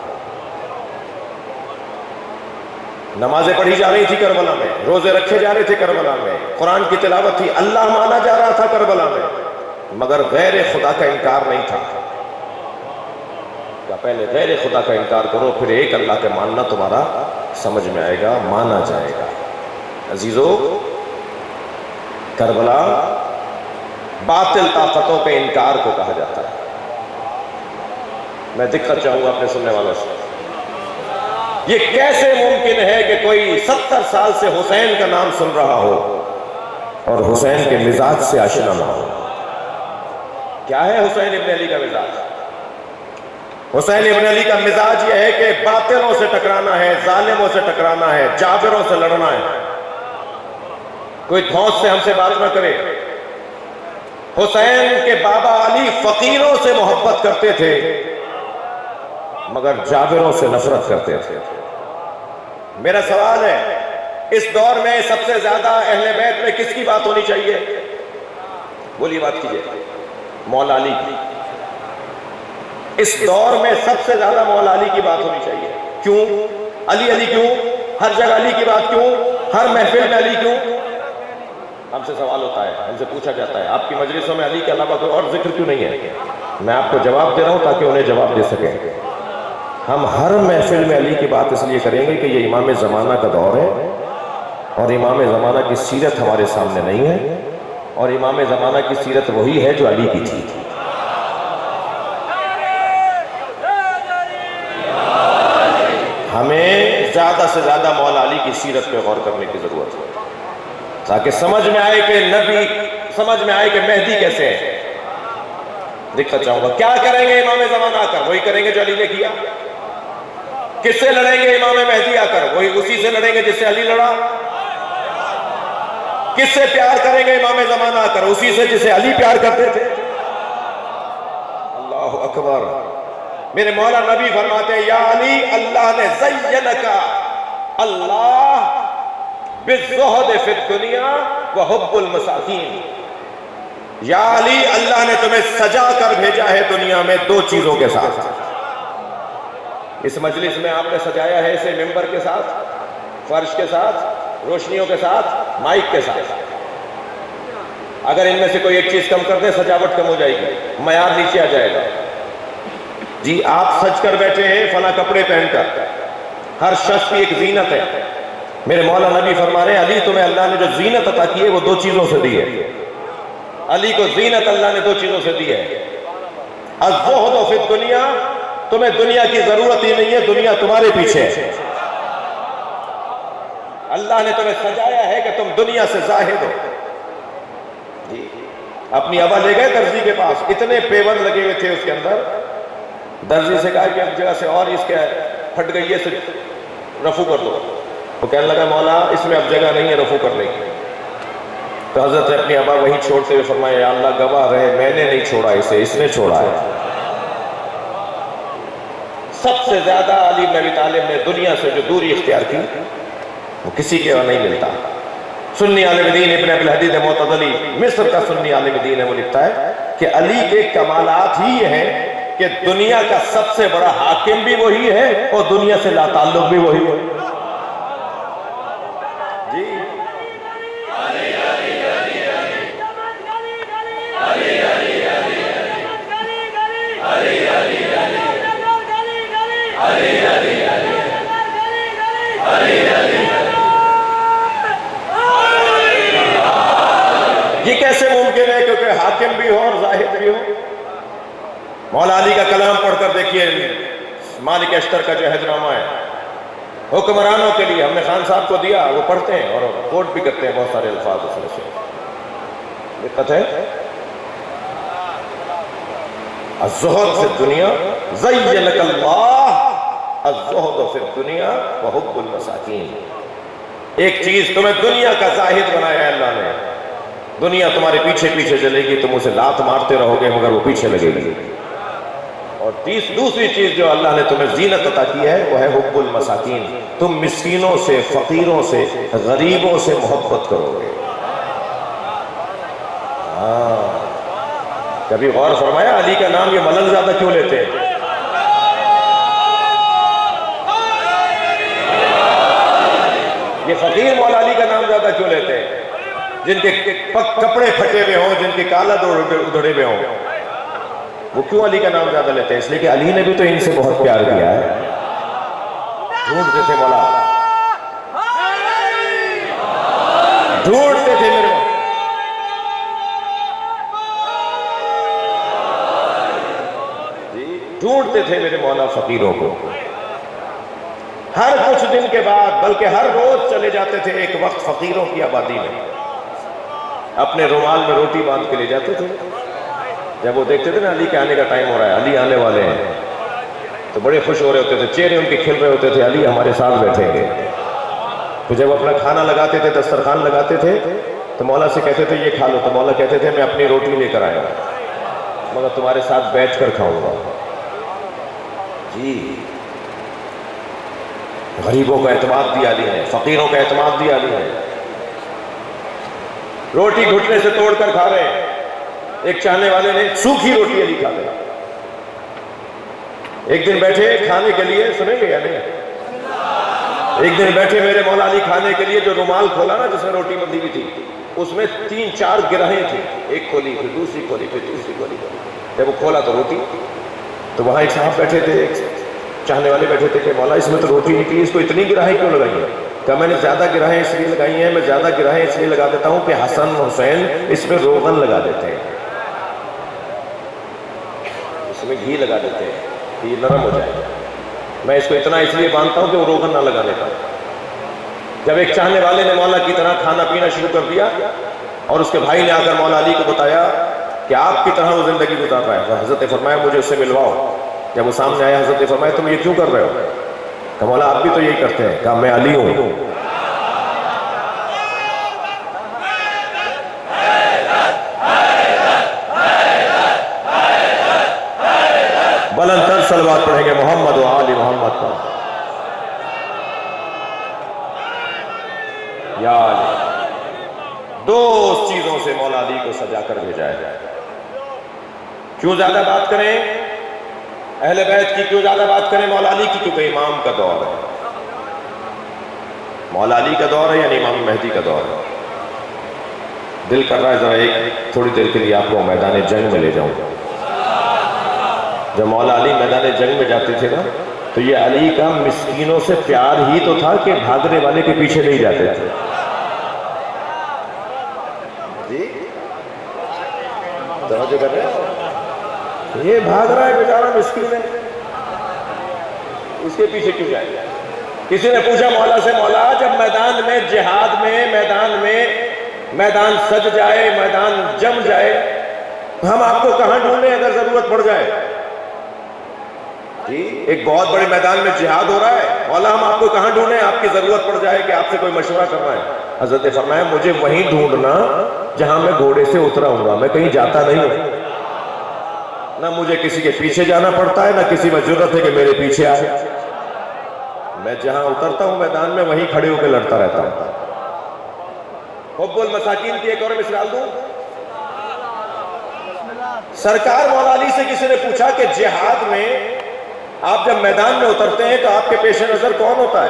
نمازیں پڑھی جا رہی تھی کربلا میں، روزے رکھے جا رہے تھے کربلا میں، قرآن کی تلاوت تھی، اللہ مانا جا رہا تھا کربلا میں، مگر غیر خدا کا انکار نہیں تھا۔ کہ پہلے غیر خدا کا انکار کرو، پھر ایک اللہ کا ماننا تمہارا سمجھ میں آئے گا، مانا جائے گا۔ عزیزو، کربلا باطل طاقتوں کے انکار کو کہا جاتا ہے۔ میں دقت چاہوں گا اپنے سننے والوں سے، یہ کیسے ممکن ہے کہ کوئی 70 سال سے حسین کا نام سن رہا ہو اور حسین کے مزاج سے آشنا نہ ہو؟ کیا ہے حسین ابن علی کا مزاج؟ حسین ابن علی کا مزاج یہ ہے کہ باطلوں سے ٹکرانا ہے، ظالموں سے ٹکرانا ہے، جابروں سے لڑنا ہے۔ کوئی دھوس سے ہم سے بات نہ کرے۔ حسین کے بابا علی فقیروں سے محبت کرتے تھے مگر جابروں سے نفرت کرتے تھے۔ میرا سوال ہے، اس دور میں سب سے زیادہ اہل بیت میں کس کی بات ہونی چاہیے؟ بولیے، بات کیجئے۔ مولا علی کی۔ اس دور میں سب سے زیادہ مولا علی کی بات ہونی چاہیے۔ کیوں؟ علی علی کیوں؟ ہر جگہ علی کی بات کیوں؟ ہر محفل میں علی کیوں؟ ہم سے سوال ہوتا ہے، ہم سے پوچھا جاتا ہے آپ کی مجلسوں میں علی کے علاوہ کوئی اور ذکر کیوں نہیں ہے؟ میں آپ کو جواب دے رہا ہوں تاکہ انہیں جواب دے سکیں۔ ہم ہر محفل میں علی کی بات اس لیے کریں گے کہ یہ امام زمانہ کا دور ہے، اور امام زمانہ کی سیرت ہمارے سامنے نہیں ہے، اور امام زمانہ کی سیرت وہی ہے جو علی کی تھی۔ ہمیں زیادہ سے زیادہ مولا علی کی سیرت پہ غور کرنے کی ضرورت ہے تاکہ سمجھ میں آئے کہ نبی، سمجھ میں آئے کہ مہدی کیسے ہے۔ دقت چاہوں گا، کیا کریں گے امام زمانہ آ کر؟ وہی کریں گے جو علی نے کیا۔ کس سے لڑیں گے امام مہدی آ کر؟ وہی اسی سے لڑیں گے جس سے علی لڑا۔ کس سے پیار کریں گے امام زمانہ آ کر؟ اسی سے جسے علی پیار کرتے تھے۔ اللہ اکبر۔ میرے مولا نبی فرماتے ہیں یا علی اللہ نے زینکا اللہ بالزہد فی الدنیا وحب المساکین۔ یا علی اللہ نے تمہیں سجا کر بھیجا ہے دنیا میں دو چیزوں کے ساتھ۔ اس مجلس میں آپ نے سجایا ہے اسے ممبر کے ساتھ، فرش کے ساتھ، روشنیوں کے ساتھ، مائک کے ساتھ۔ اگر ان میں سے کوئی ایک چیز کم کر دیں سجاوٹ کم ہو جائے گی، معیار نیچے آ جائے گا۔ جی آپ سج کر بیٹھے ہیں فلاں کپڑے پہن کر، ہر شخص کی ایک زینت ہے۔ میرے مولا نبی فرما رہے ہیں علی تمہیں اللہ نے جو زینت عطا کی ہے وہ دو چیزوں سے دی ہے۔ علی کو زینت اللہ نے دو چیزوں سے دی ہے۔ الزہد فی الدنیا، تمہیں دنیا کی ضرورت ہی نہیں ہے، دنیا تمہارے پیچھے ہے۔ اللہ نے تمہیں سجایا ہے کہ تم دنیا سے زاہد ہو۔ جی اپنی ابا لے گئے درزی کے پاس، اتنے پیون لگے ہوئے تھے اس کے اندر۔ درزی سے کہا کہ ایک جگہ سے اور اس کے پھٹ گئی ہے، رفو کر دو۔ وہ کہنے لگا مولا اس میں اب جگہ نہیں ہے رفو کرنے کی۔ تو حضرت نے اپنی ابا وہیں چھوڑتے ہوئے فرمایا یا اللہ گواہ رہے میں نے نہیں چھوڑا اسے، اس نے چھوڑا ہے۔ سب سے زیادہ علی بن ابی طالب نے دنیا سے جو دوری اختیار کی وہ کسی کے وہاں نہیں ملتا۔ سنی عالم دین ابن ابی الحدید معتزلی، مصر کا سنی عالم دین ہے، وہ لکھتا ہے کہ علی کے کمالات ہی یہ ہیں کہ دنیا کا سب سے بڑا حاکم بھی وہی ہے اور دنیا سے لا تعلق بھی وہی ہے۔ جی یہ کیسے ممکن ہے؟ کیونکہ حاکم بھی ہو اور زاہد بھی ہو. مولا علی کا کلام پڑھ کر دیکھیے، مالک اشتر کا جو عہد نامہ ہے حکمرانوں کے لیے، ہم نے خان صاحب کو دیا، وہ پڑھتے ہیں اور کوٹ بھی کرتے ہیں بہت سارے الفاظ اس میں سے. دقت ہے الزہد فی الدنیا زینک اللہ الزہد فی الدنیا وحب المساکین. ایک چیز تمہیں دنیا کا زاہد بنایا ہے اللہ نے. دنیا تمہارے پیچھے پیچھے چلے گی، تم اسے لات مارتے رہو گے مگر وہ پیچھے لگے گی. اور دوسری چیز جو اللہ نے تمہیں زینت عطا کی ہے وہ ہے حب المساکین. تم مسکینوں سے، فقیروں سے، غریبوں سے محبت کرو گے. کبھی غور فرمایا علی کا نام یہ ملنگ زیادہ کیوں لیتے ہیں؟ یہ فقیر مولا علی کا نام زیادہ کیوں لیتے ہیں؟ جن کے کپڑے پھٹے ہوئے ہوں، جن کے کالد ادھڑے ہوئے ہوں، وہ کیوں علی کا نام زیادہ لیتے ہیں؟ اس لیے کہ علی نے بھی تو ان سے بہت پیار کیا ہے. ڈھونڈتے تھے مولا، ڈھونڈتے تھے میرے ڈھونڈتے تھے میرے مولا فقیروں کو. ہر کچھ دن کے بعد بلکہ ہر روز چلے جاتے تھے ایک وقت فقیروں کی آبادی میں، اپنے رومال میں روٹی باندھ کے لے جاتے تھے. جب وہ دیکھتے تھے نا علی کے آنے کا ٹائم ہو رہا ہے، علی آنے والے ہیں، تو بڑے خوش ہو رہے ہوتے تھے، چہرے ان کے کھل رہے ہوتے تھے، علی ہمارے ساتھ بیٹھیں گے. تو جب اپنا کھانا لگاتے تھے، دسترخوان لگاتے تھے، تو مولا سے کہتے تھے یہ کھا لو، تو مولا کہتے تھے میں اپنی روٹی لے کر آیا ہوں مگر تمہارے ساتھ بیٹھ کر کھاؤں گا. جی غریبوں کا اعتماد دیا علی نے، فقیروں کا اعتماد دیا علی نے. روٹی گھٹنے سے توڑ کر کھا رہے ہیں. ایک چاہنے والے نے سوکھی روٹی علی کھا لیا. ایک دن بیٹھے کھانے کے لیے، سنیں گے یا نہیں؟ ایک دن بیٹھے میرے مولا علی کھانے کے لیے، جو رومال کھولا نا جس میں روٹی بندھی ہوئی تھی، اس میں 3-4 گرہیں تھیں. ایک کھولی، پھر دوسری کھولی، پھر تیسری کھولی. جب وہ کھولا تو روٹی. تو وہاں ایک صاحب بیٹھے تھے، ایک چاہنے والے بیٹھے تھے کہ مولا اس میں تو روٹی نکلی، اس کو اتنی گراہیں کیوں لگائی ہیں؟ کہ میں نے زیادہ گراہیں اس لیے لگائی ہیں، میں زیادہ گراہیں اس لیے لگا دیتا ہوں کہ حسن حسین اس میں روغن لگا دیتے ہیں، اس میں گھی لگا دیتے ہیں کہ یہ نرم ہو جائے. میں اس کو اتنا اس لیے باندھتا ہوں کہ وہ روغن نہ لگانے کا. جب ایک چاہنے والے نے مولا کی طرح کھانا پینا شروع کر دیا اور اس کے بھائی نے آ کر مولا علی کو بتایا کہ آپ کی طرح وہ زندگی گزار رہا ہے، حضرت نے فرمایا مجھے اس سے ملواؤ. جب وہ سامنے آیا حضرت نے فرمایا تم یہ کیوں کر رہے ہو؟ کہ مولا آپ بھی تو یہی کرتے ہیں. کہا میں علی ہوں. بلند تر صلوات پڑھیں گے محمد و آل محمد پر. یا علی. دو چیزوں سے مولا علی کو سجا کر بھیجا ہے. کیوں زیادہ بات کریں اہل بیت کی، کیوں زیادہ بات کریں مولا علی کی؟ کیونکہ امام کا دور ہے. مولا علی کا دور ہے یعنی امام مہدی کا دور ہے. دل کر رہا ہے ذرا ایک تھوڑی دیر کے لیے آپ کو میدان جنگ میں لے جاؤں. جب مولا علی میدان جنگ میں جاتے تھے نا تو یہ علی کا مسکینوں سے پیار ہی تو تھا کہ بھاگنے والے کے پیچھے نہیں جاتے تھے. جی توجہ کر رہے ہیں؟ یہ بھاگ رہا ہے بیچارہ مسکین ہے، اس کے پیچھے کیوں جائے؟ کسی نے پوچھا مولا سے، مولا جب میدان میں جہاد میں میدان سج جائے، میدان جم جائے، ہم آپ کو کہاں ڈھونڈیں اگر ضرورت پڑ جائے؟ جی ایک بہت بڑے میدان میں جہاد ہو رہا ہے، مولا ہم آپ کو کہاں ڈھونڈیں آپ کی ضرورت پڑ جائے کہ آپ سے کوئی مشورہ کرنا ہے؟ حضرت نے فرمایا مجھے وہیں ڈھونڈنا جہاں میں گھوڑے سے اترا ہوں گا. میں کہیں جاتا نہیں ہوں، نہ مجھے کسی کے پیچھے جانا پڑتا ہے، نہ کسی میں ضرورت ہے کہ میرے پیچھے آئے. میں جہاں اترتا ہوں میدان میں وہیں کھڑے ہو کے لڑتا رہتا ہوں. حب المساکین کی ایک اور مثال دوں. سرکار مولا علی سے کسی نے پوچھا کہ جہاد میں آپ جب میدان میں اترتے ہیں تو آپ کے پیش نظر کون ہوتا ہے؟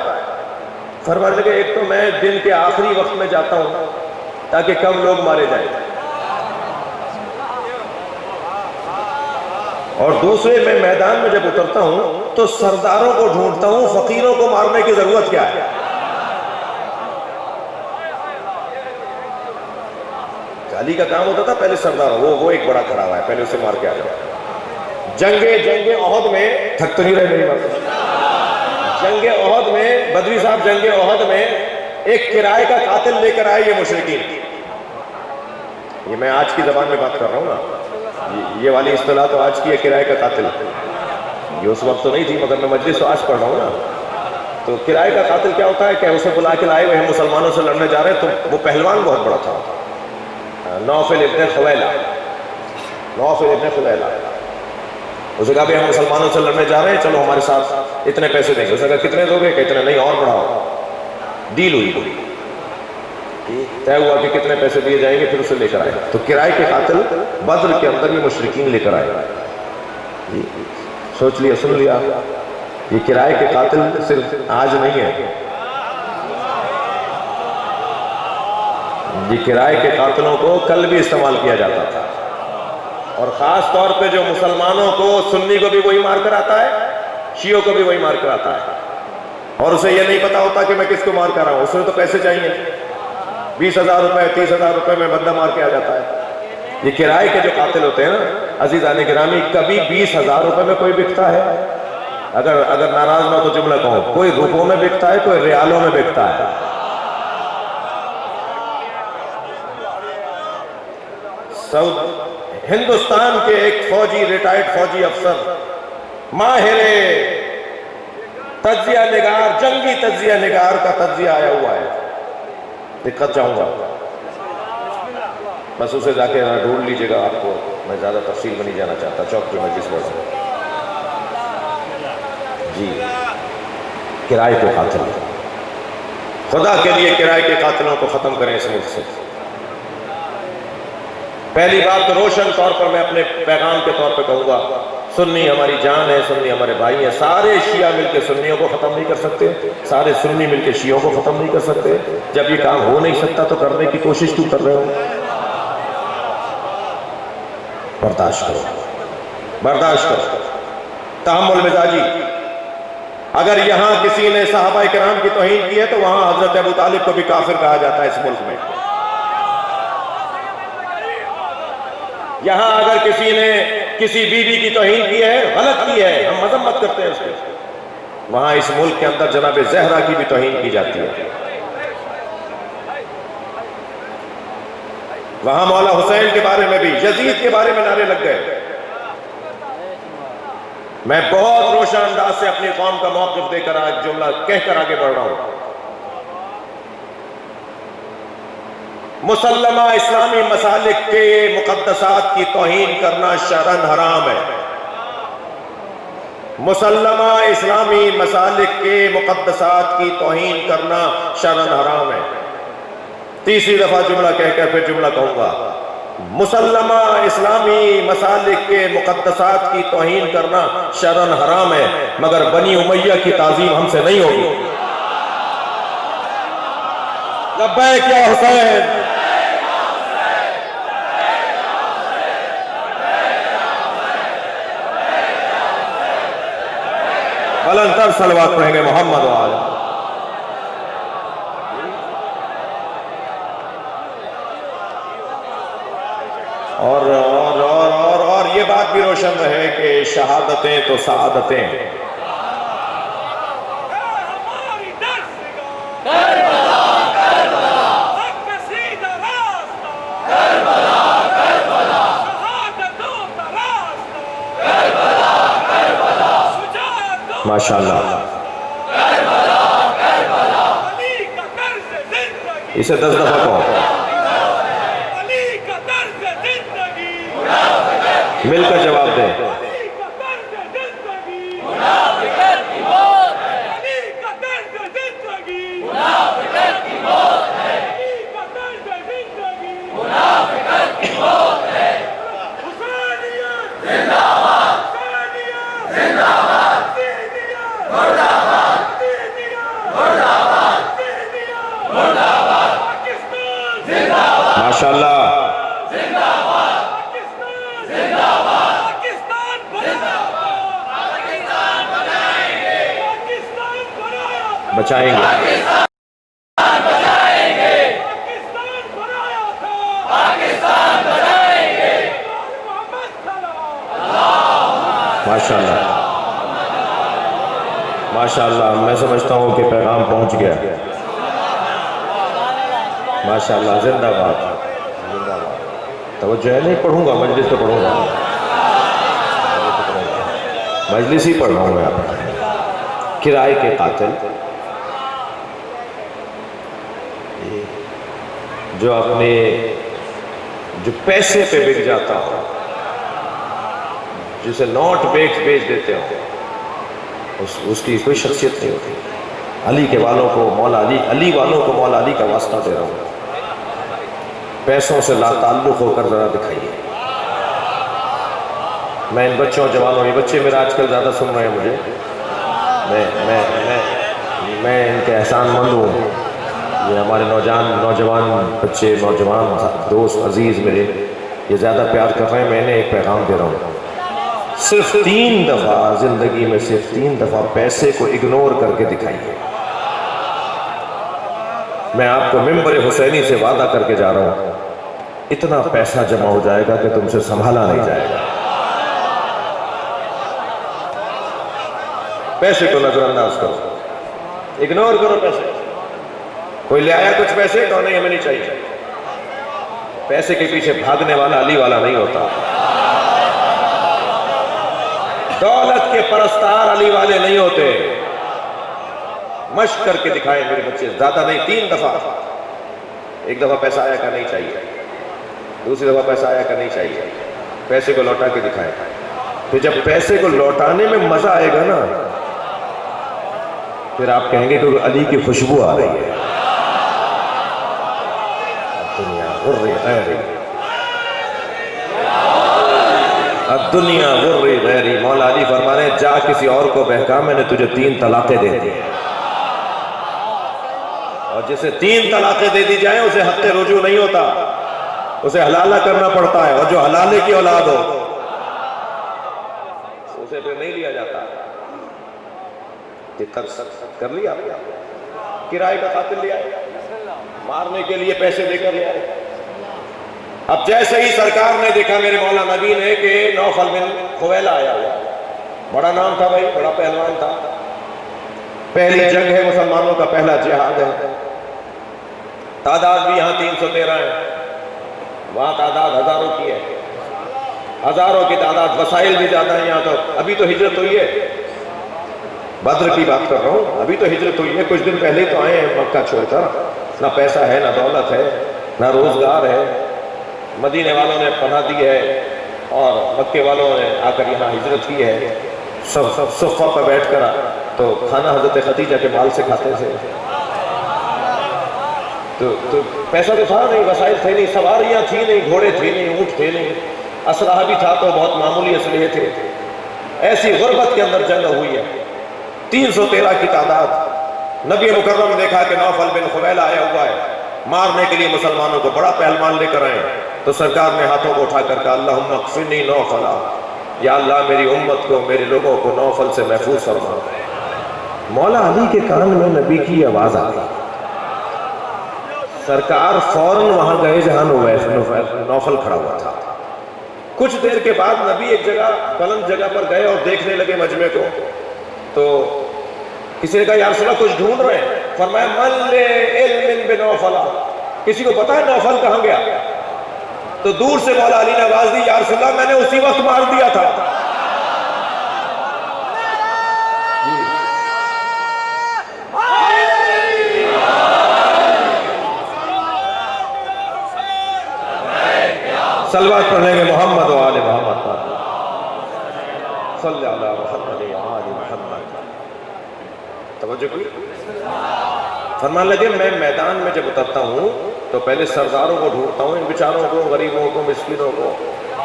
فرمانے لگے ایک تو میں دن کے آخری وقت میں جاتا ہوں تاکہ کم لوگ مارے جائیں، اور دوسرے میں میدان میں جب اترتا ہوں تو سرداروں کو ڈھونڈتا ہوں، فقیروں کو مارنے کی ضرورت کیا ہے؟ علی کا کام ہوتا تھا پہلے سردار وہ ایک بڑا کھڑا ہوا ہے، پہلے اسے مار کے آ جاؤ۔ جنگ احد میں تھک تو نہیں رہے میری بات؟ جنگ احد میں بدوی صاحب، جنگ احد میں ایک کرائے کا قاتل لے کر آئے یہ مشرکین۔ یہ میں آج کی زبان میں بات کر رہا ہوں نا، یہ والی اصطلاح تو آج کی ہے، کرائے کا قاتل۔ یہ اس وقت تو نہیں تھی، مگر میں مجلس تو آج پڑھ رہا ہوں نا۔ تو کرائے کا قاتل کیا ہوتا ہے کہ اسے بلا کے لائے ہوئے ہیں، مسلمانوں سے لڑنے جا رہے ہیں، تو وہ پہلوان بہت بڑا تھا، نوفل ابن خویلہ۔ نوفل ابن خویلہ اسے کہا بھی ہم مسلمانوں سے لڑنے جا رہے ہیں، چلو ہمارے ساتھ اتنے پیسے دیں گے۔ اسے کہا کتنے دو گے؟ کہ اتنے نہیں، اور بڑھاؤ۔ ڈیل ہوئی، طے ہوا کہ کتنے پیسے دیے جائیں گے، پھر اسے لے کر آئے۔ تو کرائے کے قاتل بدر کے اندر یہ مشرکین لے کر آئے۔ سوچ لیا، سن لیا، یہ کرائے کے قاتل صرف آج نہیں ہے، یہ کرائے کے قاتلوں کو کل بھی استعمال کیا جاتا تھا، اور خاص طور پہ جو مسلمانوں کو، سنی کو بھی وہی مار کر آتا ہے، شیعوں کو بھی وہی مار کر آتا ہے، اور اسے یہ نہیں پتا ہوتا کہ میں کس کو مار کر رہا ہوں، اسے تو پیسے چاہیے، 20,000 روپے 30,000 روپے میں بندہ مار کے آ جاتا ہے۔ یہ کرائے کے جو قاتل ہوتے ہیں نا عزیزان گرامی، کبھی 20,000 روپے میں کوئی بکتا ہے؟ اگر ناراض نہ تو جملہ کہوں، کوئی روپوں میں بکتا ہے، کوئی ریالوں میں بکتا ہے۔ ہندوستان کے ایک فوجی، ریٹائرڈ فوجی افسر، ماہر تجزیہ نگار، جنگی تجزیہ نگار کا تجزیہ آیا ہوا ہے، دقت چاہوں گا، بس اسے جا کے ڈھونڈ لیجئے گا آپ کو، میں زیادہ تفصیل میں نہیں جانا چاہتا، چوک پہ مجلس بڑھ رہا ہوں۔ جی، کرائے کے قاتل، خدا کے لیے کرائے کے قاتلوں کو ختم کریں اس ملک سے۔ پہلی بات تو روشن طور پر میں اپنے پیغام کے طور پہ کہوں گا، سنی ہماری جان ہے، سنی ہمارے بھائی ہیں، سارے شیعہ مل کے سنیوں کو ختم نہیں کر سکتے، سارے سنی مل کے شیعوں کو ختم نہیں کر سکتے۔ جب یہ کام ہو نہیں سکتا تو کرنے کی کوشش کیوں کر رہے ہو؟ برداشت کرو، برداشت کرو، تحمل مزاجی۔ اگر یہاں کسی نے صحابہ کرام کی توہین کی ہے تو وہاں حضرت ابو طالب کو بھی کافر کہا جاتا ہے اس ملک میں۔ یہاں اگر کسی نے کسی بیوی کی توہین کی ہے، غلط کی ہے، ہم مذمت کرتے ہیں اس کے، وہاں اس ملک کے اندر جناب زہرا کی بھی توہین کی جاتی ہے، وہاں مولا حسین کے بارے میں بھی، یزید کے بارے میں نعرے لگ گئے۔ میں بہت روشن انداز سے اپنی قوم کا موقف دے کر آج جملہ کہہ کر آگے بڑھ رہا ہوں۔ مسلمہ اسلامی مسالک کے مقدسات کی توہین کرنا شرعاً حرام ہے۔ مسلمہ اسلامی مسالک کے مقدسات کی توہین کرنا شرعاً حرام ہے۔ تیسری دفعہ جملہ کہہ کر پھر جملہ کہوں گا، مسلمہ اسلامی مسالک کے مقدسات کی توہین کرنا شرعاً حرام ہے، مگر بنی امیہ کی تعظیم ہم سے نہیں ہوگی۔ لبیک یا حسین، بلند تر صلوات پڑھیں گے محمد و آلہ۔ اور یہ بات بھی روشن رہے کہ شہادتیں تو سعادتیں ہیں۔ ماشاءاللہ، اسے 10 دفعہ کہو، مل کر جواب دیں۔ ماشاءاللہ، بچائیں گے، ماشاءاللہ ماشاءاللہ، میں سمجھتا ہوں کہ پیغام پہنچ گیا. ماشاءاللہ، زندہ باد. توجہ ہے، نہیں پڑھوں گا، مجلس تو پڑھوں گا، مجلس ہی پڑھ رہا ہوں میں. آپ کرائے کے قاتل جو پیسے پہ بک جاتا ہو، جسے نوٹ بیچ دیتے ہو، اس کی کوئی شخصیت نہیں ہوتی. علی کے والوں کو مولا علی والوں کو مولا علی کا واسطہ دے رہا ہوں. پیسوں سے لا تعلق ہو کر ذرا دکھائیے. میں ان بچوں جوانوں، یہ بچے میرا آج کل زیادہ سن رہے ہیں مجھے، میں ان کے احسان مند ہوں. یہ ہمارے نوجوان بچے، نوجوان دوست عزیز میرے، یہ زیادہ پیار کر رہے ہیں. میں انہیں ایک پیغام دے رہا ہوں، صرف 3 دفعہ زندگی میں، صرف 3 دفعہ پیسے کو اگنور کر کے دکھائیے. میں آپ کو ممبر حسینی سے وعدہ کر کے جا رہا ہوں، اتنا پیسہ جمع ہو جائے گا کہ تم سے سنبھالا نہیں جائے گا. پیسے کو نظر انداز کرو، اگنور کرو پیسے. کوئی لے آیا کچھ پیسے تو نہیں، ہمیں نہیں چاہیے. پیسے کے پیچھے بھاگنے والا علی والا نہیں ہوتا. دولت کے پرستار علی والے نہیں ہوتے. مشق کر کے دکھائیں میرے بچے، زیادہ نہیں، 3 دفعہ. ایک دفعہ پیسہ آیا کا نہیں چاہیے، دوسری دفعہ پیسہ آیا کا نہیں چاہیے. پیسے کو لوٹا کے دکھائیں. پھر جب پیسے کو لوٹانے میں مزہ آئے گا نا، پھر آپ کہیں گے کہ علی کی خوشبو آ رہی ہے. دنیا غری غیری، الدنیا غری غیری. مولا علی فرما رہے ہیں، جا کسی اور کو بہکا، میں نے تجھے 3 طلاقیں دے دی. اور جسے 3 طلاقیں دے دی جائیں اسے حق رجوع نہیں ہوتا، اسے حلالہ کرنا پڑتا ہے. اور جو حلالے کی اولاد ہو اسے پھر نہیں لیا جاتا. کر لیا کرائے کا قاتل لیا، مارنے کے لیے پیسے دے کر لیا. اب جیسے ہی سرکار نے دیکھا میرے مولا نبی نے کہ نوفل بن خویلہ آیا ہوا، بڑا نام تھا بھائی، بڑا پہلوان تھا. پہلی جنگ ہے، مسلمانوں کا پہلا جہاد ہے. تعداد بھی یہاں 313 ہے، وہاں تعداد ہزاروں کی ہے. ہزاروں کی تعداد، وسائل بھی زیادہ ہیں یہاں. تو ابھی تو ہجرت ہوئی ہے، بدر کی بات کر رہا ہوں. ابھی تو ہجرت ہوئی ہے، کچھ دن پہلے تو آئے ہیں مکہ چھوڑ کر. نہ پیسہ ہے، نہ دولت ہے، نہ روزگار ہے. مدینے والوں نے پناہ دی ہے اور مکے والوں نے آ کر یہاں ہجرت کی ہے. سب صفہ پر بیٹھ کر تو کھانا حضرت خدیجہ کے مال سے کھاتے تھے. تو پیسہ تو تھا نہیں، وسائل تھے نہیں، سواریاں تھی نہیں، گھوڑے تھے نہیں، اونٹ تھے نہیں، اسلحہ بھی تھا تو بہت معمولی اسلحے تھے. ایسی غربت کے اندر جنگ ہوئی ہے. 313 کی تعداد. نبی مکرم نے دیکھا کہ نوفل بن خویلہ آیا ہوا ہے، مارنے کے لیے مسلمانوں کو، بڑا پہلوان لے کر آئے. تو سرکار نے ہاتھوں کو اٹھا کر کہا، اللہم اکفنی نوفلا، یا اللہ میری امت کو، میرے لوگوں کو نوفل سے محفوظ فرما. مولا علی کے کان میں نبی کی آواز آ گئی. سرکار فوراً وہاں گئے جہاں نوفل کھڑا ہوا تھا. کچھ دیر کے بعد نبی ایک جگہ، بلند جگہ پر گئے اور دیکھنے لگے مجمع کو. تو کسی نے کہا، یا رسول اللہ کچھ ڈھونڈ رہے ہیں. فرمایا، من لے علم بنوفل، کسی کو پتا ہے نوفل کہاں گیا؟ تو دور سے مولا علی نے آواز دی، یا رسول اللہ میں نے اسی وقت مار دیا تھا. صلوات پڑھیں گے محمد و آل محمد پر. صلی اللہ محمد و آل محمد. توجہ کی. فرمان لگے، میں میدان میں جب اترتا ہوں تو پہلے سرداروں کو ڈھونڈتا ہوں، ان بیچاروں کو، غریبوں کو، مسکینوں کو،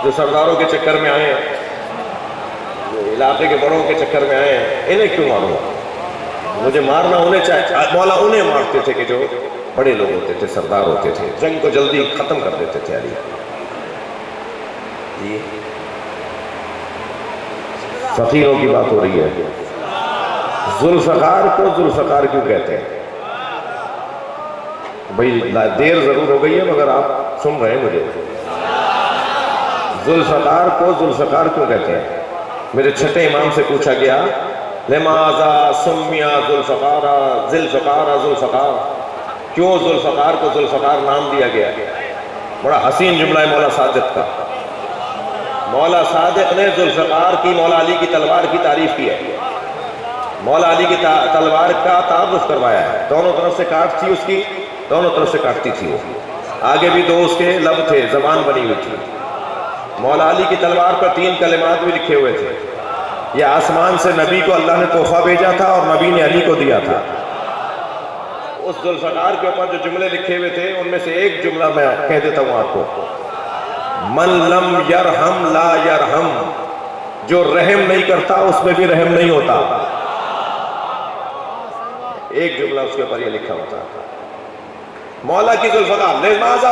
جو سرداروں کے چکر میں آئے ہیں، جو علاقے کے بڑوں کے چکر میں آئے ہیں. انہیں کیوں ماروں؟ مجھے مارنا انہیں چاہیے. مولا انہیں مارتے تھے کہ جو بڑے لوگ ہوتے تھے، سردار ہوتے تھے، جنگ کو جلدی ختم کر دیتے تھے. علی جی، فقیروں کی بات ہو رہی ہے. ذوالفقار کو ذوالفقار کیوں کہتے ہیں؟ بھئی دیر ضرور ہو گئی ہے مگر آپ سن رہے ہیں مجھے. ذوالفقار کو ذوالفقار کیوں کہتے ہیں؟ میرے چھٹے امام سے پوچھا گیا لماذا سمیا ذوالفقار ذوالفقار ذوالفقار، کیوں ذوالفقار کو ذوالفقار نام دیا گیا؟ بڑا حسین جملہ ہے مولا صادق کا. مولا صادق نے ذوالفقار کی مولا علی کی تلوار کی تعریف کی ہے، مولا علی کی تلوار کا تعارف کروایا ہے. دونوں طرف سے کاٹ تھی اس کی، دونوں طرف سے کاٹتی تھی وہ، آگے بھی 2 اس کے لب تھے، زبان بنی ہوئی تھی. مولا علی کی تلوار پر 3 کلمات بھی لکھے ہوئے تھے. یہ آسمان سے نبی کو اللہ نے تحفہ بھیجا تھا اور نبی نے علی کو دیا تھا. اس ذوالفقار کے اوپر جو جملے لکھے ہوئے تھے ان میں سے ایک جملہ میں کہہ دیتا ہوں آپ کو، من لم یرحم لا یرحم، جو رحم نہیں کرتا اس میں بھی رحم نہیں ہوتا. ایک جملہ اس کے اوپر یہ لکھا ہوتا ہے. مولا کی ذوالفقار، لہذا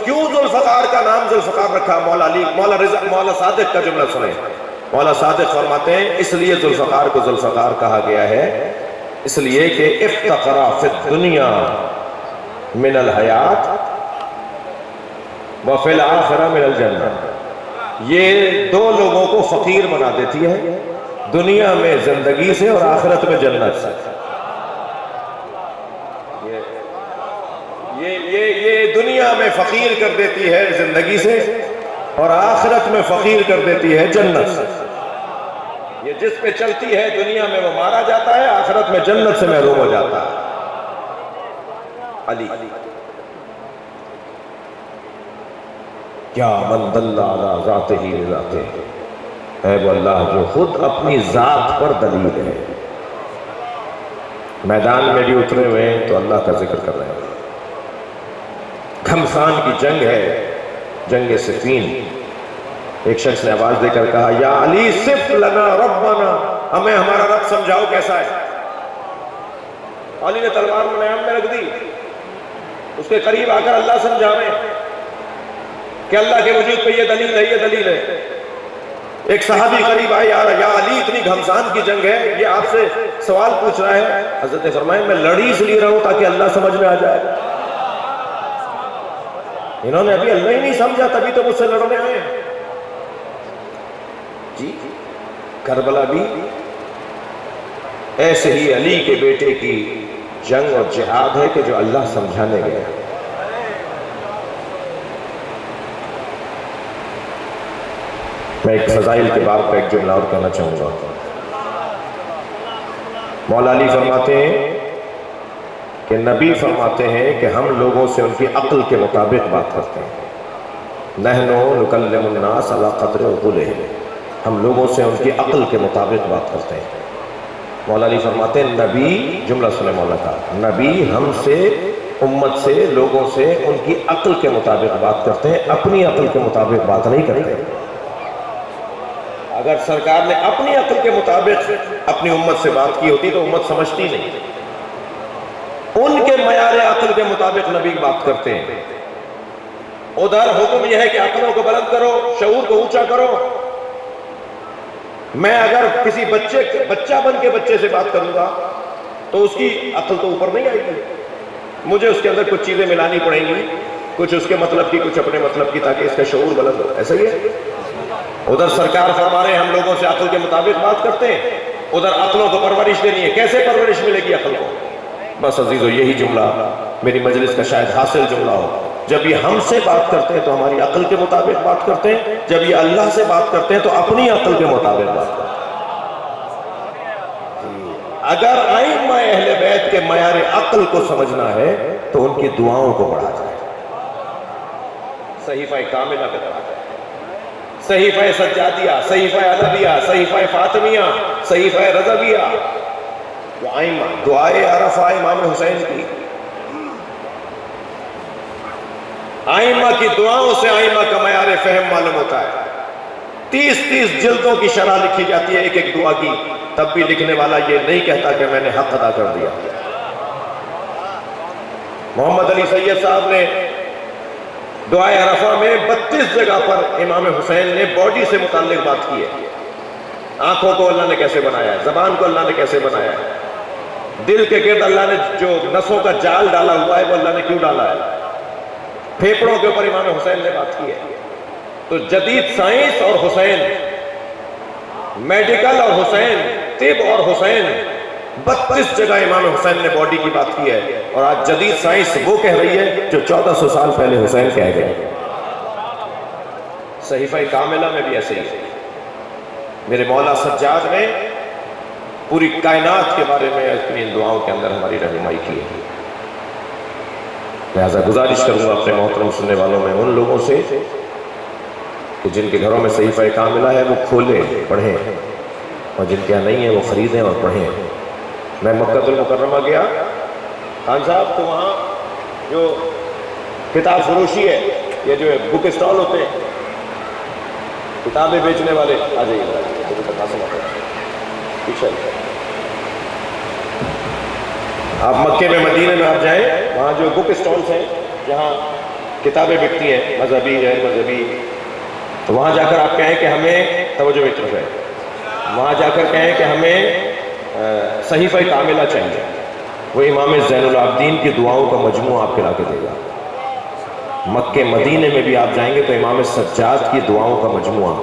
کیوں ذوالفقار کا نام ذوالفقار رکھا؟ مولا صادق کا جملہ سنیں. مولا صادق فرماتے ہیں اس لیے ذوالفقار کو ذوالفقار کہا گیا ہے اس لیے کہ افتقر فی الدنیا من الحیات وفی الآخرہ من الجنہ. یہ 2 لوگوں کو فقیر بنا دیتی ہے، دنیا میں زندگی سے اور آخرت میں جنت سے. یہ دنیا میں فقیر کر دیتی ہے زندگی سے اور آخرت میں فقیر کر دیتی ہے جنت سے. یہ جس پہ چلتی ہے دنیا میں وہ مارا جاتا ہے، آخرت میں جنت سے محروم ہو جاتا ہے. علی کیا من دل علی ذاتہ لذاتہ، ہے وہ اللہ جو خود اپنی ذات پر دلیل ہے. میدان میں بھی اترے ہوئے ہیں تو اللہ کا ذکر کر رہے ہیں. گھمسان کی جنگ ہے، جنگ صفین. ایک شخص نے آواز دے کر کہا یا علی صف لنا ربنا، ہمیں ہمارا رب سمجھاؤ کیسا ہے. علی نے تلوار میدان میں رکھ دی، اس کے قریب آ کر اللہ سمجھاویں کہ اللہ کے وجود پہ یہ دلیل ہے، یہ دلیل ہے. ایک صحابی قریب آئے، یا علی اتنی گھمسان کی جنگ ہے، یہ آپ سے سوال پوچھ رہا ہے. حضرت نے فرمایا میں لڑی اس لیے رہا ہوں تاکہ اللہ سمجھ میں آ جائے. انہوں نے ابھی اللہ ہی نہیں سمجھا تبھی تو مجھ سے لڑنے آئے. جی کربلا بھی ایسے ہی علی کے بیٹے کی جنگ اور جہاد ہے کہ جو اللہ سمجھانے گیا. میں ایک فضائل کے باب کا ایک جملہ اور کہنا چاہوں گا. مولا علی فرماتے ہیں کہ نبی فرماتے ہیں کہ ہم لوگوں سے ان کی عقل کے مطابق بات کرتے ہیں. نحنو نکلم الناس علی قدر عقولہم، ہم لوگوں سے ان کی عقل کے مطابق بات کرتے ہیں. مولا علی فرماتے ہیں نبی، جملہ سنیں مولا کا، نبی ہم سے، امت سے، لوگوں سے ان کی عقل کے مطابق بات کرتے ہیں، اپنی عقل کے مطابق بات نہیں کرتے. اگر سرکار نے اپنی عقل کے مطابق اپنی امت سے بات کی ہوتی تو امت سمجھتی نہیں. ان کے معیار عقل کے مطابق نبی بات کرتے ہیں. ادھر حکم یہ ہے کہ عقلوں کو بلند کرو، شعور کو اونچا کرو. میں اگر کسی بچہ بن کے بچے سے بات کروں گا تو اس کی عقل تو اوپر نہیں آئے گی، مجھے اس کے اندر کچھ چیزیں ملانی پڑیں گی، کچھ اس کے مطلب کی، کچھ اپنے مطلب کی، تاکہ اس کا شعور بلند ہو. ایسا ہی ہے. ادھر سرکار فرما رہے ہیں ہم لوگوں سے عقل کے مطابق بات کرتے ہیں، ادھر عقلوں کو پرورش دینی ہے. کیسے پرورش ملے گی عقل کو؟ بس عزیزو یہی جملہ میری مجلس کا شاید حاصل جملہ ہو. جب یہ ہم سے بات کرتے ہیں تو ہماری عقل کے مطابق بات کرتے ہیں، جب یہ اللہ سے بات کرتے ہیں تو اپنی عقل کے مطابق بات کرتے ہیں. اگر ائمہ اہل بیت کے معیار عقل کو سمجھنا ہے تو ان کی دعاؤں کو پڑھا جائے. صحیفہ کاملہ پہ پڑھا جائے، صحیفہ سجادیہ، صحیفہ عربیہ، صحیفہ فاطمیہ، صحیفہ رضویہ. دعائے عرفہ امام حسین کی، آئمہ کی دعاؤں سے آئمہ کا معیار فہم معلوم ہوتا ہے. 30 جلدوں کی شرح لکھی جاتی ہے ایک ایک دعا کی، تب بھی لکھنے والا یہ نہیں کہتا کہ میں نے حق ادا کر دیا. محمد علی سید صاحب نے دعائے عرفہ میں 32 جگہ پر امام حسین نے باڈی سے متعلق بات کی ہے. آنکھوں کو اللہ نے کیسے بنایا ہے، زبان کو اللہ نے کیسے بنایا ہے، دل کے گرد اللہ نے جو نسوں کا جال ڈالا ہوا ہے وہ اللہ نے کیوں ڈالا ہے، پھیپڑوں کے اوپر امام حسین نے بات کی ہے. تو جدید سائنس اور حسین میڈیکل اور حسین، طب اور حسین، 32 جگہ امام حسین نے باڈی کی بات کی ہے، اور آج جدید سائنس وہ کہہ رہی ہے جو 1400 سال پہلے حسین کہہ گئے۔ صحیفہ کاملہ میں بھی ایسے ہی ہے۔ میرے مولا سجاد نے پوری کائنات کے بارے میں اپنی ان دعاؤں کے اندر ہماری رہنمائی کی ہے۔ لہذا گزارش کروں گا اپنے محترم سننے والوں میں ان لوگوں سے کہ جن کے گھروں میں صحیفہ کاملہ ہے وہ کھولیں، پڑھیں، اور جن کے یہاں نہیں ہے وہ خریدیں اور پڑھیں۔ میں مکہ المکرمہ گیا، خان صاحب تو وہاں جو کتاب فروشی ہے، یہ جو بک اسٹال ہوتے ہیں، کتابیں بیچنے والے، آ جائیے پیچھے۔ آپ مکے میں مدینے میں آپ جائیں، وہاں جو بک اسٹالز ہیں جہاں کتابیں بکتی ہیں، مذہبی غیر مذہبی، تو وہاں جا کر آپ کہیں کہ ہمیں توجہ ایک طرف ہے، وہاں جا کر کہیں کہ ہمیں صحیفہ کاملہ چاہیے، وہ امام زین العابدین کی دعاؤں کا مجموعہ آپ کے لا کے دے گا۔ مکے مدینے میں بھی آپ جائیں گے تو امام سجاد کی دعاؤں کا مجموعہ۔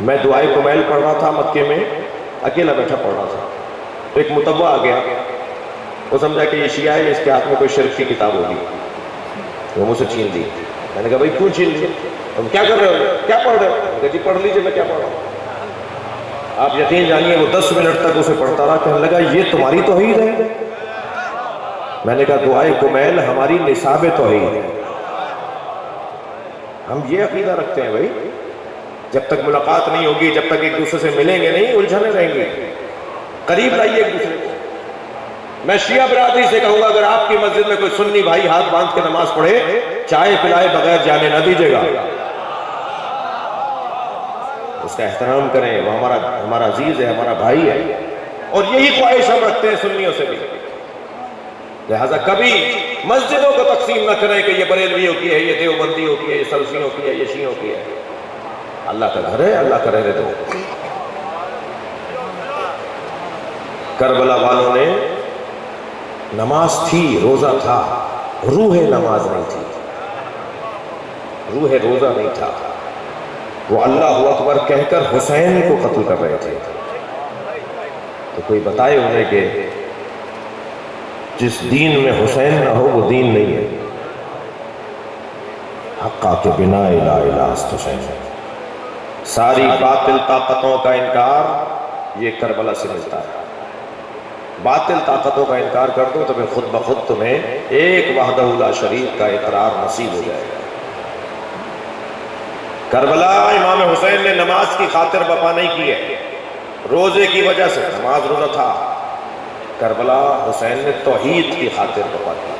میں دعائے کمیل پڑھ رہا تھا مکے میں، اکیلا بیٹھا پڑھ رہا تھا، تو ایک متبع آ گیا، وہ سمجھا کہ یہ شیعہ ہے، اس کے ہاتھ میں کوئی شرک کی کتاب ہوگی، وہ مجھ سے چھین دی۔ میں نے کہا بھائی کیوں چھین لی؟ تم کیا کر رہے ہو، کیا پڑھ رہے ہو؟ میں نے کہا جی پڑھ لیجیے، میں کیا پڑھ رہا ہوں۔ آپ یقین جانیے وہ 10 منٹ تک اسے پڑھتا رہا، کہنے لگا یہ تمہاری توحید ہے؟ میں نے کہا دعائے کمیل ہماری نصاب توحید ہے، ہم یہ عقیدہ رکھتے ہیں بھائی، جب تک ملاقات نہیں ہوگی، جب تک ایک دوسرے سے ملیں گے نہیں، الجھنے رہیں گے، قریب لائیے ایک دوسرے کو۔ میں شیعہ برادری سے کہوں گا اگر آپ کی مسجد میں کوئی سنی بھائی ہاتھ باندھ کے نماز پڑھے، چائے پلائے بغیر جانے نہ دیجیے گا، اس کا احترام کریں، وہ ہمارا عزیز ہے، ہمارا بھائی ہے، اور یہی خواہش ہم رکھتے ہیں سنیوں سے بھی۔ لہٰذا کبھی مسجدوں کو تقسیم نہ کریں کہ یہ بریلویوں کی ہے، یہ دیوبندیوں کی ہے، یہ سلفیوں کی ہے، یہ شیعوں کی ہے۔ اللہ کا گھر ہے، اللہ کا رہنے دو۔ کربلا والوں نے نماز تھی، روزہ تھا، روح نماز نہیں تھی، روح روزہ نہیں تھا، وہ اللہ اکبر کہہ کر حسین کو قتل کر رہے تھے۔ تو کوئی بتائے انہیں کہ جس دین میں حسین نہ ہو وہ دین نہیں ہے۔ حقا کے بنا الہ الہ است حسین، ساری باطل طاقتوں کا انکار یہ کربلا سے ملتا ہے۔ باطل طاقتوں کا انکار کر دو تو پھر خود بخود تمہیں ایک وحدہ لا شریک کا اقرار نصیب ہو جائے گا۔ کربلا امام حسین نے نماز کی خاطر بپا نہیں کی ہے، روزے کی وجہ سے، نماز روزہ تھا۔ کربلا حسین نے توحید کی خاطر بپا کی۔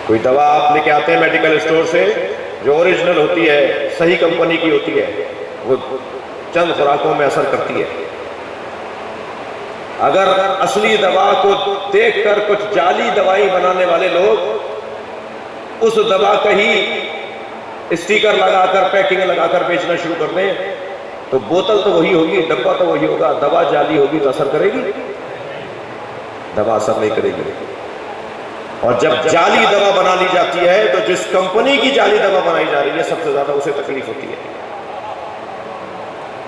کوئی دوا آپ لے کے آتے ہیں میڈیکل اسٹور سے جو اوریجنل ہوتی ہے، صحیح کمپنی کی ہوتی ہے، وہ چند خوراکوں میں اثر کرتی ہے۔ اگر اصلی دوا کو دیکھ کر کچھ جعلی دوائی بنانے والے لوگ اس دوا کا ہی اسٹیکر لگا کر، پیکنگ لگا کر بیچنا شروع کر دیں تو بوتل تو وہی ہوگی، ڈبہ تو وہی ہوگا، دوا جعلی ہوگی تو اثر کرے گی؟ دوا اثر نہیں کرے گی۔ اور جب جعلی دوا بنا لی جاتی ہے تو جس کمپنی کی جعلی دوا بنائی جا رہی ہے سب سے زیادہ اسے تکلیف ہوتی ہے۔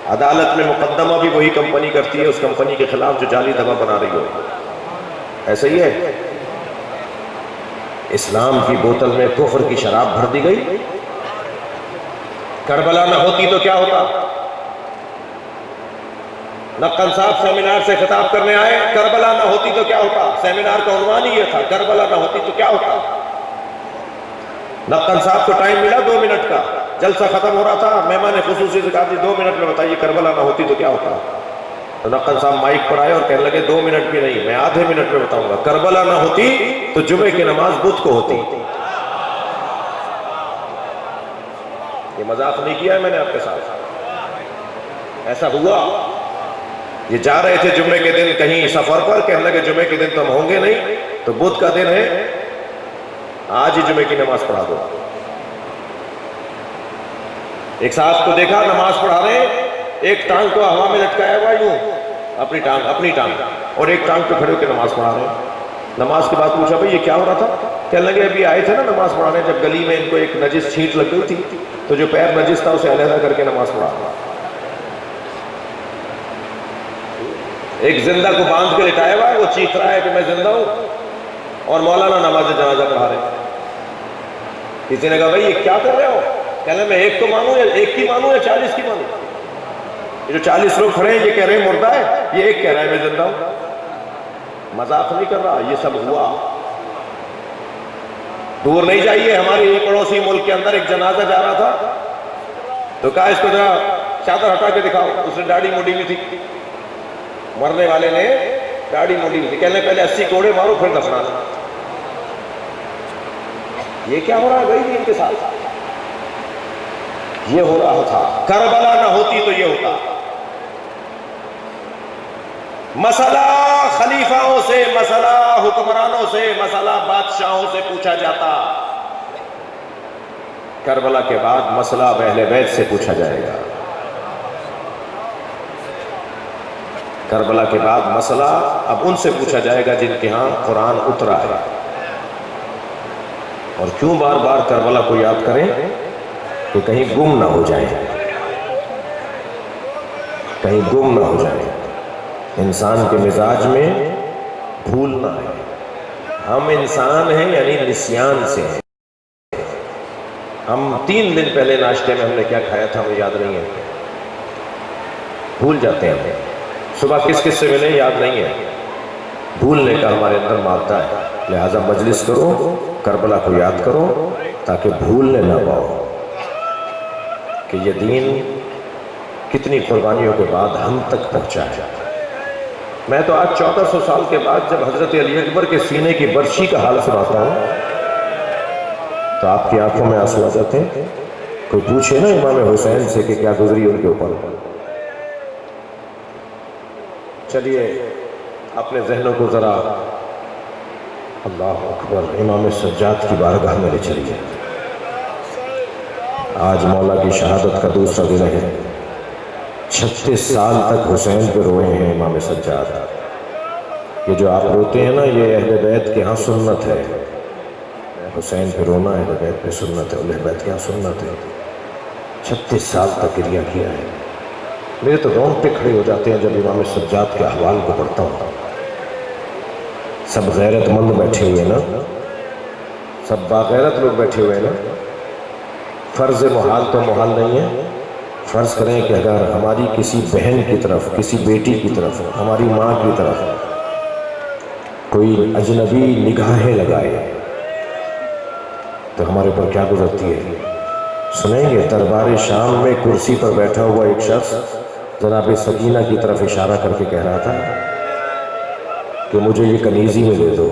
عدالت میں مقدمہ بھی وہی کمپنی کرتی ہے اس کمپنی کے خلاف جو جعلی دوا بنا رہی ہو۔ ایسا ہی ہے، اسلام کی بوتل میں کفر کی شراب بھر دی گئی۔ کربلا نہ ہوتی تو کیا ہوتا؟ نقل صاحب سیمینار سے خطاب کرنے آئے، کربلا نہ ہوتی تو کیا ہوتا؟ سیمینار کا عنوان ہی یہ تھا، کربلا نہ ہوتی تو کیا ہوتا؟ نقل صاحب کو ٹائم ملا 2 منٹ کا، جلسہ ختم ہو رہا تھا، مہمان خصوصی سے کہا جی 2 منٹ میں بتائیے کربلا نہ ہوتی تو کیا ہوتا؟ تو نقل صاحب مائک پر آئے اور کہنے لگے 2 منٹ بھی نہیں، میں آدھے منٹ میں بتاؤں گا، کربلا نہ ہوتی تو جمعے کی نماز بدھ کو ہوتی۔ یہ مذاق نہیں کیا ہے میں نے آپ کے ساتھ، ایسا ہوا۔ یہ جا رہے تھے جمعے کے دن کہیں سفر پر، کہنے لگے جمعے کے دن تو ہم ہوں گے نہیں، تو بدھ کا دن ہے، آج ہی جمعے کی نماز پڑھا دو۔ ایک صاحب کو دیکھا نماز پڑھا رہے ہیں، ایک ٹانگ کو ہوا میں لٹکایا ہوا یوں، اپنی ٹانگ، اور ایک ٹانگ پہ کھڑے ہو کے نماز پڑھا رہے ہیں۔ نماز کے بعد پوچھا بھئی یہ کیا ہو رہا تھا؟ کہنے لگے ابھی آئے تھے نا نماز پڑھانے، جب گلی میں ان کو ایک نجس چھینٹ لگ گئی تھی تو جو پیر نجس تھا اسے علیحدہ کر کے نماز پڑھا. ایک زندہ کو باندھ کے لٹایا ہوا ہے، وہ چیخ رہا ہے کہ میں زندہ ہوں، اور مولانا نماز جنازہ پڑھا رہے ہیں. کسی نے کہا بھائی یہ کیا کر رہے ہو؟ کہنے میں ایک تو مانوں یا ایک کی مانوں یا 40 کی مانوں؟ یہ جو 40 لوگ کھڑے ہیں یہ کہہ رہے ہیں مردہ ہے، یہ ایک کہہ رہا ہے میں زندہ ہوں. مذاق نہیں کر رہا، یہ سب ہوا. دور نہیں جائیے، ہمارے ہی پڑوسی ملک کے اندر ایک جنازہ جا رہا تھا تو کہا اس کو ذرا چادر ہٹا کے دکھاؤ. اس نے داڑھی مڈی ہوئی تھی، مرنے والے نے داڑھی مڈی ہوئی تھی. کہنے پہلے 80 کوڑے مارو پھر دفنانا. یہ کیا ہو رہا ہے بھائی ان کے ساتھ؟ یہ ہو رہا تھا. کربلا نہ ہوتی تو یہ ہوتا. مسئلہ خلیفاؤں سے، مسئلہ حکمرانوں سے، مسئلہ بادشاہوں سے پوچھا جاتا. کربلا کے بعد مسئلہ اہل بیت سے پوچھا جائے گا. کربلا کے بعد مسئلہ اب ان سے پوچھا جائے گا جن کے ہاں قرآن اترا ہے. اور کیوں بار بار کربلا کو یاد کریں؟ کہ کہیں گم نہ ہو جائے، کہیں گم نہ ہو جائے. انسان کے مزاج میں بھول نہ ہے. ہم انسان ہیں یعنی نسیان سے ہیں. ہم 3 دن پہلے ناشتے میں ہم نے کیا کھایا تھا ہمیں یاد نہیں ہے، بھول جاتے ہیں. ہمیں صبح کس کس سے ملے یاد نہیں ہے. بھولنے کا ہمارے اندر مادہ ہے. لہٰذا مجلس کرو، کربلا کو یاد کرو تاکہ بھولنے نہ پاؤ کہ یہ دین کتنی قربانیوں کے بعد ہم تک پہنچا ہے. میں تو آج 1400 سال کے بعد جب حضرت علی اکبر کے سینے کی برچی کا حال سناتا ہوں تو آپ کی آنکھوں میں آنسو آ جاتے ہیں. کوئی پوچھے نا امام حسین سے کہ کیا گزری ان کے اوپر. چلیے اپنے ذہنوں کو ذرا اللہ اکبر امام سجاد کی بارگاہ میں لے چلیے. آج مولا کی شہادت کا دوسرا دن ہے. 36 سال تک حسین پہ روئے ہیں امام سجاد. یہ جو آپ روتے ہیں نا یہ اہل بیت کے ہاں سنت ہے. حسین پہ رونا اہل بیت پہ سنت ہے، اہل بیت کے ہاں سنت ہے. 36 سال تک گریہ کیا ہے. میرے تو رونگٹے کھڑے ہو جاتے ہیں جب امام سجاد کے احوال کو پڑھتا ہوں. سب غیرت مند بیٹھے ہوئے نا، سب باغیرت لوگ بیٹھے ہوئے نا. فرض محال تو محال نہیں ہے. فرض کریں کہ اگر ہماری کسی بہن کی طرف، کسی بیٹی کی طرف، ہماری ماں کی طرف کوئی اجنبی نگاہیں لگائے تو ہمارے اوپر کیا گزرتی ہے. سنیں گے دربار شام میں کرسی پر بیٹھا ہوا ایک شخص جناب سکینہ کی طرف اشارہ کر کے کہہ رہا تھا کہ مجھے یہ کنیزی میں دے دو.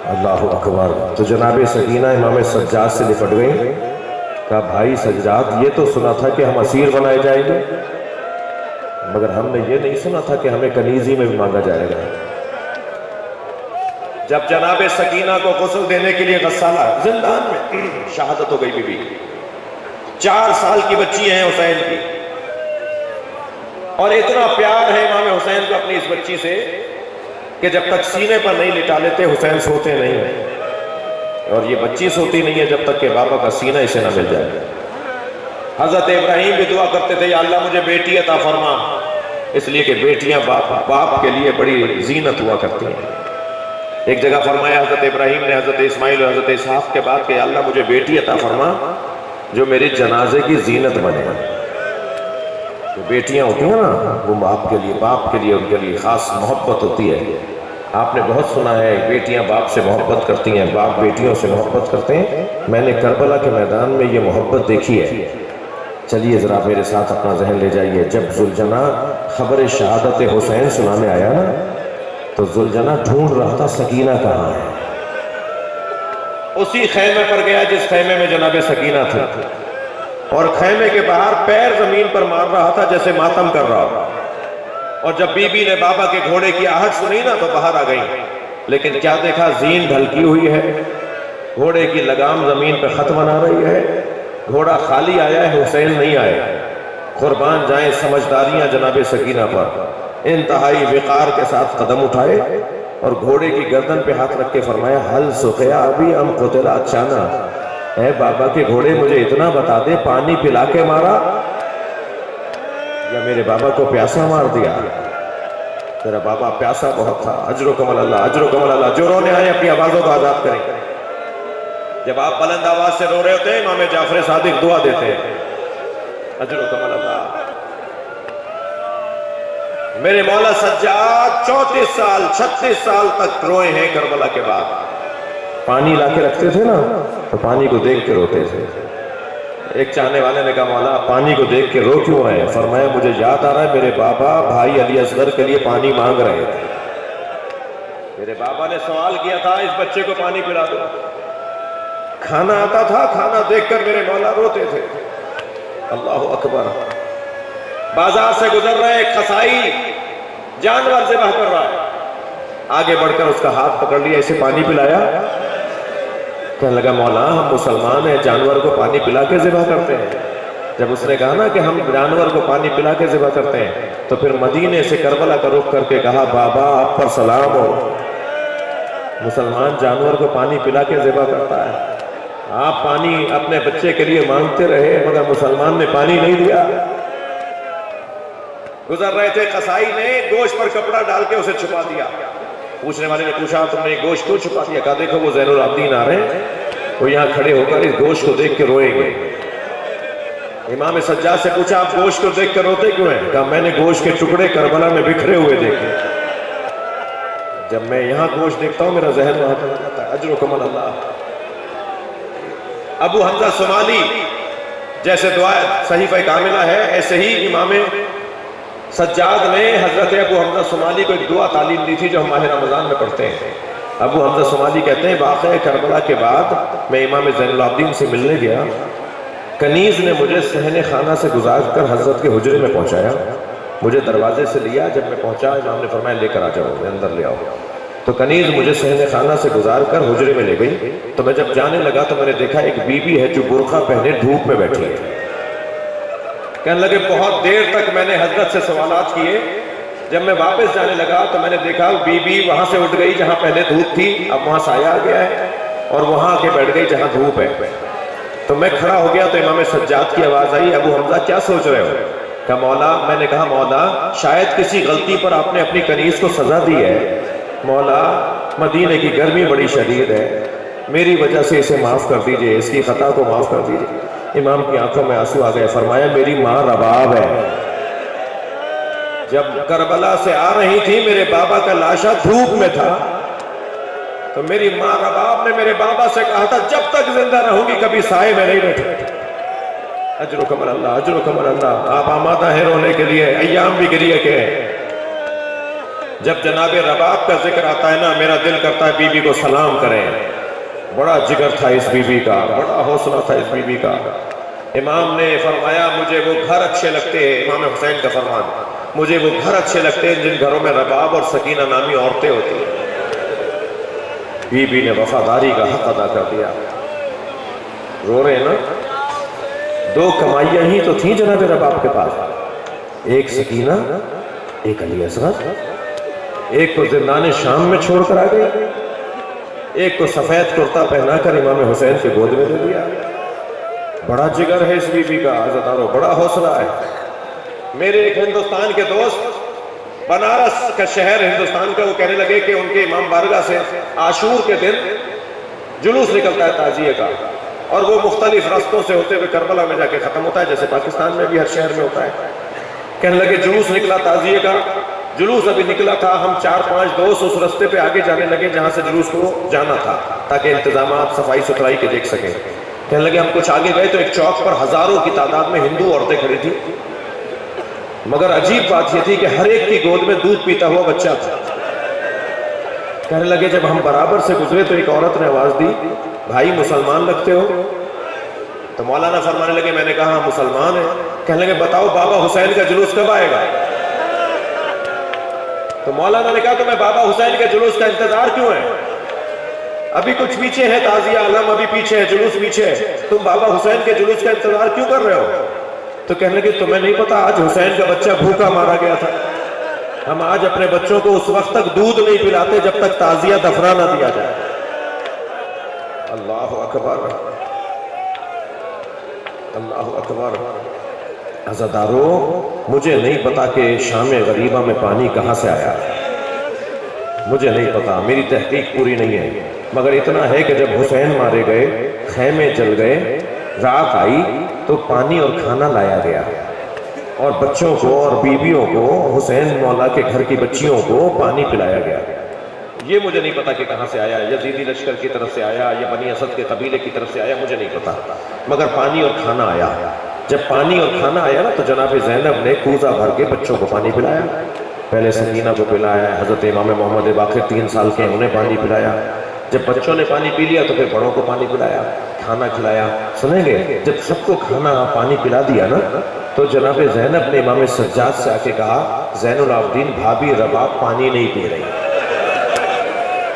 اللہ اکبر. تو جناب سکینہ امام سجاد سے لپٹ گئی. کہا بھائی سجاد یہ تو سنا تھا کہ ہم اسیر بنائے جائیں گے، مگر ہم نے یہ نہیں سنا تھا کہ ہمیں کنیزی میں بھی مانگا جائے گا. جب جناب سکینہ کو غسل دینے کے لیے غسالہ زندان میں شہادت ہو گئی بی 4 سال کی بچی ہے حسین کی، اور اتنا پیار ہے امام حسین کو اپنی اس بچی سے کہ جب تک سینے پر نہیں لٹا لیتے حسین سوتے نہیں. اور یہ بچی سوتی نہیں ہے جب تک کہ بابا کا سینہ اسے نہ مل جائے. حضرت ابراہیم بھی دعا کرتے تھے یا اللہ مجھے بیٹی عطا فرما، اس لیے کہ بیٹیاں باپ کے لیے بڑی زینت ہوا کرتی ہیں. ایک جگہ فرمایا حضرت ابراہیم نے حضرت اسماعیل اور حضرت اسحاق کے بعد کہ یا اللہ مجھے بیٹی عطا فرما جو میرے جنازے کی زینت بنے. جو بیٹیاں ہوتی ہیں نا وہ باپ کے لیے ان کے لیے خاص محبت ہوتی ہے. آپ نے بہت سنا ہے بیٹیاں باپ سے محبت کرتی ہیں، باپ بیٹیوں سے محبت کرتے ہیں. میں نے کربلا کے میدان میں یہ محبت دیکھی ہے. چلیے ذرا میرے ساتھ اپنا ذہن لے جائیے. جب ذوالجناح خبر شہادت حسین سنانے آیا نا تو ذوالجناح ڈھونڈ رہا تھا سکینہ کہاں ہے. اسی خیمے پر گیا جس خیمے میں جناب سکینہ تھی، اور خیمے کے باہر پیر زمین پر مار رہا تھا جیسے ماتم کر رہا ہو. اور جب بی بی نے بابا کے گھوڑے کی آہٹ سنی نا تو باہر آ گئی. لیکن کیا دیکھا زین ڈھلکی ہوئی ہے، گھوڑے کی لگام زمین پہ خط بنا رہی ہے. گھوڑا خالی آیا ہے، حسین نہیں آئے. قربان جائیں سمجھداریاں جناب سکینہ پر. انتہائی وقار کے ساتھ قدم اٹھائے اور گھوڑے کی گردن پہ ہاتھ رکھ کے فرمایا حل سقیا ابھی ام قتل اچانا، اے بابا کے گھوڑے مجھے اتنا بتا دے پانی پلا کے مارا یا میرے بابا کو پیاسا مار دیا؟ میرا بابا پیاسا بہت تھا. اجر و کمل اللہ، اجر و کمل اللہ. جو رونے آئے اپنی آوازوں کو آزاد کریں. جب آپ بلند آواز سے رو رہے ہوتے ہیں امام جعفر صادق دعا دیتے ہیں. اجر و کمل اللہ. میرے مولا سجاد 34 سال 36 سال تک روئے ہیں کربلا کے بعد. پانی لا کے رکھتے تھے نا تو پانی کو دیکھ کے روتے تھے. ایک چاہنے والے نے کہا مولا پانی کو دیکھ کے رو کیوں رہے ہیں؟ فرمایا مجھے یاد آ رہا ہے میرے بابا بھائی علی اصغر کے لیے پانی مانگ رہے تھے. میرے بابا نے سوال کیا تھا اس بچے کو پانی پلا دو. کھانا آتا تھا، کھانا دیکھ کر میرے مولا روتے تھے. اللہ اکبر. بازار سے گزر رہے ایک قصائی جانور ذبح کر رہا ہے، آگے بڑھ کر اس کا ہاتھ پکڑ لیا، اسے پانی پلایا. کہنے لگا مولا ہم مسلمان ہیں، جانور کو پانی پلا کے ذبح کرتے ہیں. جب اس نے کہا نا کہ ہم جانور کو پانی پلا کے ذبح کرتے ہیں تو پھر مدینے سے کربلا کا رخ کر کے کہا بابا آپ پر سلام ہو، مسلمان جانور کو پانی پلا کے ذبح کرتا ہے. آپ پانی اپنے بچے کے لیے مانگتے رہے مگر مسلمان نے پانی نہیں دیا. گزر رہے تھے، قصائی نے گوشت پر کپڑا ڈال کے اسے چھپا دیا. پوچھنے والے نے پوچھا تم نے گوشت کیوں چھپا دیا؟ کہا دیکھو وہ زین العابدین آ رہے ہیں، وہ یہاں کھڑے ہو کر اس گوشت کو دیکھ کے روئیں گے. امام سجاد سے پوچھا آپ گوشت کو دیکھ کر روتے کیوں ہیں؟ کہا میں نے گوشت کے ٹکڑے کربلا میں بکھرے ہوئے دیکھے، جب میں یہاں گوشت دیکھتا ہوں میرا ذہن وہاں چلا جاتا ہے. اجر و کمل اللہ. ابو حمزہ صومالی جیسے دعا صحیفہ کاملہ ہے ایسے ہی امام سجاد نے حضرت ابو حمزہ صومالی کو ایک دعا تعلیم دی تھی جو ہم ماہ رمضان میں پڑھتے ہیں. ابو حمزہ صومالی کہتے ہیں واقعہ کربلا کے بعد میں امام زین العابدین سے ملنے گیا، کنیز نے مجھے صحن خانہ سے گزار کر حضرت کے حجرے میں پہنچایا. مجھے دروازے سے لیا، جب میں پہنچا امام نے فرمایا لے کر آ جاؤ، میں اندر لے آؤ. تو کنیز مجھے صحن خانہ سے گزار کر حجرے میں لے گئی. تو میں جب جانے لگا تو میں نے دیکھا ایک بی بی ہے جو برقع پہنے دھوپ میں بیٹھی ہے. کہنے لگے بہت دیر تک میں نے حضرت سے سوالات کیے، جب میں واپس جانے لگا تو میں نے دیکھا بی بی وہاں سے اٹھ گئی جہاں پہلے دھوپ تھی، اب وہاں سایہ آ گیا ہے، اور وہاں آ کے بیٹھ گئی جہاں دھوپ ہے. تو میں کھڑا ہو گیا تو امام سجاد کی آواز آئی ابو حمزہ کیا سوچ رہے ہو؟ کہا مولا، میں نے کہا مولا شاید کسی غلطی پر آپ نے اپنی کنیز کو سزا دی ہے. مولا مدینے کی گرمی بڑی شدید ہے، میری وجہ سے اسے معاف کر دیجئے، اس کی خطا کو معاف کر دیجئے. امام کی آنکھوں میں آنسو آ گئے. فرمایا میری ماں رباب ہے، جب کربلا سے آ رہی تھی میرے بابا کا لاشا دھوپ میں تھا تو میری ماں رباب نے میرے بابا سے کہا تھا جب تک زندہ رہوں گی کبھی سائے میں نہیں بیٹھوں. اجر و کمل اللہ، اجر و کمل اللہ. آپ آمادہ ہیں رونے کے لیے، ایام بھی گریے کے ہیں. جب جناب رباب کا ذکر آتا ہے نا میرا دل کرتا ہے بی بی کو سلام کریں. بڑا جگر تھا اس بی بی کا، بڑا حوصلہ تھا اس بی بی کا. امام نے فرمایا مجھے وہ گھر اچھے لگتے ہیں، امام حسین کا فرمان، مجھے وہ گھر اچھے لگتے ہیں جن گھروں میں رباب اور سکینہ نامی عورتیں ہوتی ہیں. بی بی نے وفاداری کا حق ادا کر دیا. رو رہے ہیں نا. 2 کمائیاں ہی تو تھیں جناب رباب کے پاس، ایک سکینہ ایک علی اصغر. ایک کو زندان شام میں چھوڑ کر آ گئی، ایک کو سفید کرتا پہنا کر امام حسین کے گود میں دے دیا. بڑا جگر ہے اس بی بی کا عزتدارو، بڑا حوصلہ ہے. میرے ایک ہندوستان کے دوست بنارس کا شہر ہندوستان کا، وہ کہنے لگے کہ ان کے امام بارگاہ سے عاشور کے دن جلوس نکلتا ہے تعزیے کا، اور وہ مختلف رستوں سے ہوتے ہوئے کربلا میں جا کے ختم ہوتا ہے جیسے پاکستان میں بھی ہر شہر میں ہوتا ہے. کہنے لگے جلوس نکلا تعزیے کا، جلوس ابھی نکلا تھا، ہم 4-5 دوست اس رستے پہ آگے جانے لگے جہاں سے جلوس کو جانا تھا تاکہ انتظامات صفائی ستھرائی کے دیکھ سکیں. کہنے لگے ہم کچھ آگے گئے تو ایک چوک پر ہزاروں کی تعداد میں ہندو عورتیں کھڑی تھی، مگر عجیب بات یہ تھی کہ ہر ایک کی گود میں دودھ پیتا ہوا بچہ تھا. کہنے لگے جب ہم برابر سے گزرے تو ایک عورت نے آواز دی بھائی مسلمان لگتے ہو؟ تو مولانا فرمانے لگے میں نے کہا ہم مسلمان ہیں. کہنے لگے بتاؤ بابا حسین کا جلوس کب آئے گا؟ تو مولانا نے کہا تو میں بابا حسین کے جلوس کا انتظار کیوں ہے؟ ابھی کچھ پیچھے ہے تعزیہ علم، ابھی پیچھے ہے جلوس پیچھے ہے، تم بابا حسین کے جلوس کا انتظار کیوں کر رہے ہو؟ تو کہنے لگے تمہیں نہیں پتا آج حسین کا بچہ بھوکا مارا گیا تھا. ہم آج اپنے بچوں کو اس وقت تک دودھ نہیں پلاتے جب تک تعزیہ دفنا نہ دیا جائے. اللہ اکبر، اللہ اکبر. عزادارو، مجھے نہیں پتا کہ شام غریبہ میں پانی کہاں سے آیا، مجھے نہیں پتا، میری تحقیق پوری نہیں ہے، مگر اتنا ہے کہ جب حسین مارے گئے، خیمے جل گئے، رات آئی تو پانی اور کھانا لایا گیا، اور بچوں کو اور بیویوں کو، حسین مولا کے گھر کی بچیوں کو پانی پلایا گیا. یہ مجھے نہیں پتا کہ کہاں سے آیا، یزیدی لشکر کی طرف سے آیا یا بنی اسد کے قبیلے کی طرف سے آیا، مجھے نہیں پتا، مگر پانی اور کھانا آیا. جب پانی اور کھانا آیا نا تو جناب زینب نے کوزہ بھر کے بچوں کو پانی پلایا. پہلے سکینہ کو پلایا، حضرت امام محمد باقر 3 سال کے انہیں پانی پلایا. جب بچوں نے پانی پی لیا تو پھر بڑوں کو پانی پلایا، کھانا کھلایا. سنیں گے، جب سب کو کھانا پانی پلا دیا نا تو جناب زینب نے امام سجاد سے آ کے کہا، زین العابدین بھابی رباب پانی نہیں پی رہی.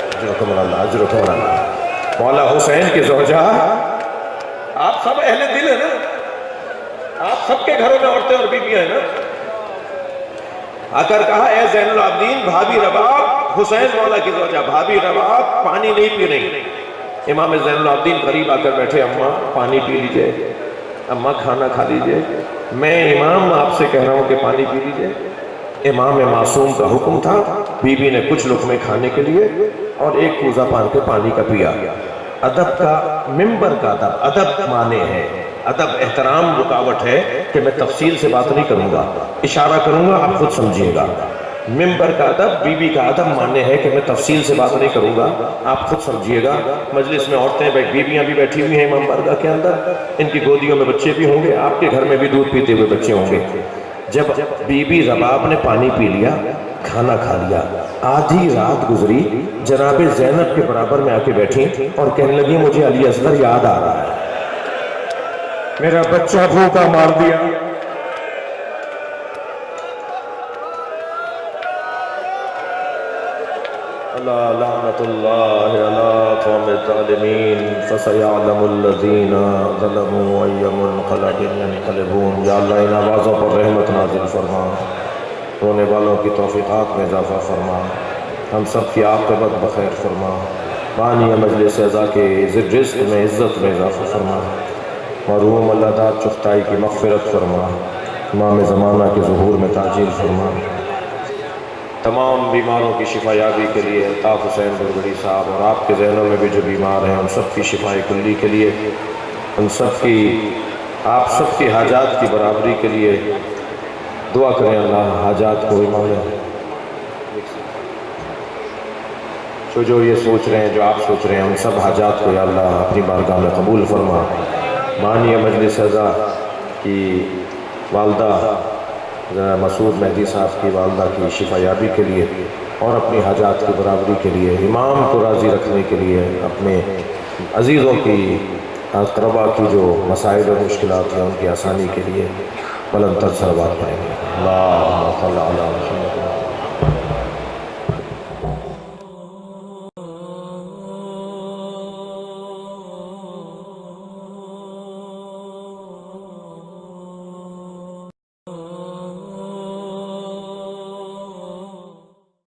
اجرکم اللہ، اجرکم اللہ. مولا حسین کی زوجہ، آپ سب اہل دل ہیں نا، آپ سب کے گھروں میں عورتیں اور بیویاں ہیں نا. آ کر کہا، اے زین العابدین بھابی رباب، حسین مولا کی زوجہ بھابی رباب پانی نہیں پی رہی. امام زین العابدین قریب آ کر بیٹھے، اماں پانی پی لیجئے، اماں کھانا کھا لیجئے. میں امام آپ سے کہہ رہا ہوں کہ پانی پی لیجئے. امام معصوم کا حکم تھا. بی بی نے کچھ لقمے کھانے کے لیے اور ایک کوزہ پان کے پانی کا پیا. ادب کا، ممبر کا ادب، ادب مانے ہے، ادب احترام رکاوٹ ہے کہ میں تفصیل سے بات نہیں کروں گا، اشارہ کروں گا، آپ خود سمجھیے گا. ممبر کا ادب، بی بی کا ادب ماننے ہے کہ میں تفصیل سے بات نہیں کروں گا، آپ خود سمجھیے گا. مجلس میں عورتیں، بیویاں بھی بیٹھی ہوئی ہیں امام بارگاہ کے اندر، ان کی گودیوں میں بچے بھی ہوں گے، آپ کے گھر میں بھی دودھ پیتے ہوئے بچے ہوں گے. جب بی بی رباب نے پانی پی لیا، کھانا کھا لیا، آدھی رات گزری، جناب زینب کے برابر میں آ کے بیٹھی اور کہنے لگی، مجھے علی اصغر یاد آ رہا ہے، میرا بچہ بھوکا مار دیا. اللہ لعنت اللہ علی قوم الظالمین فسیعلم الذین ظلموا ای منقلب ینقلبون. یا اللہ ان آوازوں پر رحمت نازل فرما، رونے والوں کی توفیقات میں اضافہ فرما، ہم سب کی عاقبت بخیر فرما، بانی مجلس اعزا کے رزق میں عزت میں اضافہ فرما، مرحوم اللہ داد چختائی کی مغفرت فرما، امام زمانہ کے ظہور میں تاجیل فرما. تمام بیماروں کی شفا یابی کے لیے الطاف حسین برگڑی صاحب اور آپ کے ذہنوں میں بھی جو بیمار ہیں ان سب کی شفا کلی کے لیے، ان سب کی، آپ سب کی حاجات کی برابری کے لیے دعا کریں. اللہ حاجات کو امام جو یہ سوچ رہے ہیں، جو آپ سوچ رہے ہیں، ان سب حاجات کو یا اللہ اپنی بارگاہ میں قبول فرما. بانی مجلس اعزا کی والدہ مسعود مہدی صاحب کی والدہ کی شفا یابی کے لیے اور اپنی حاجات کی برابری کے لیے، امام کو راضی رکھنے کے لیے، اپنے عزیزوں کی، اقربا کی جو مسائل اور مشکلات ہیں ان کی آسانی کے لیے بلند تر صلوات پڑھیں گے. اللہم صلی علی محمد.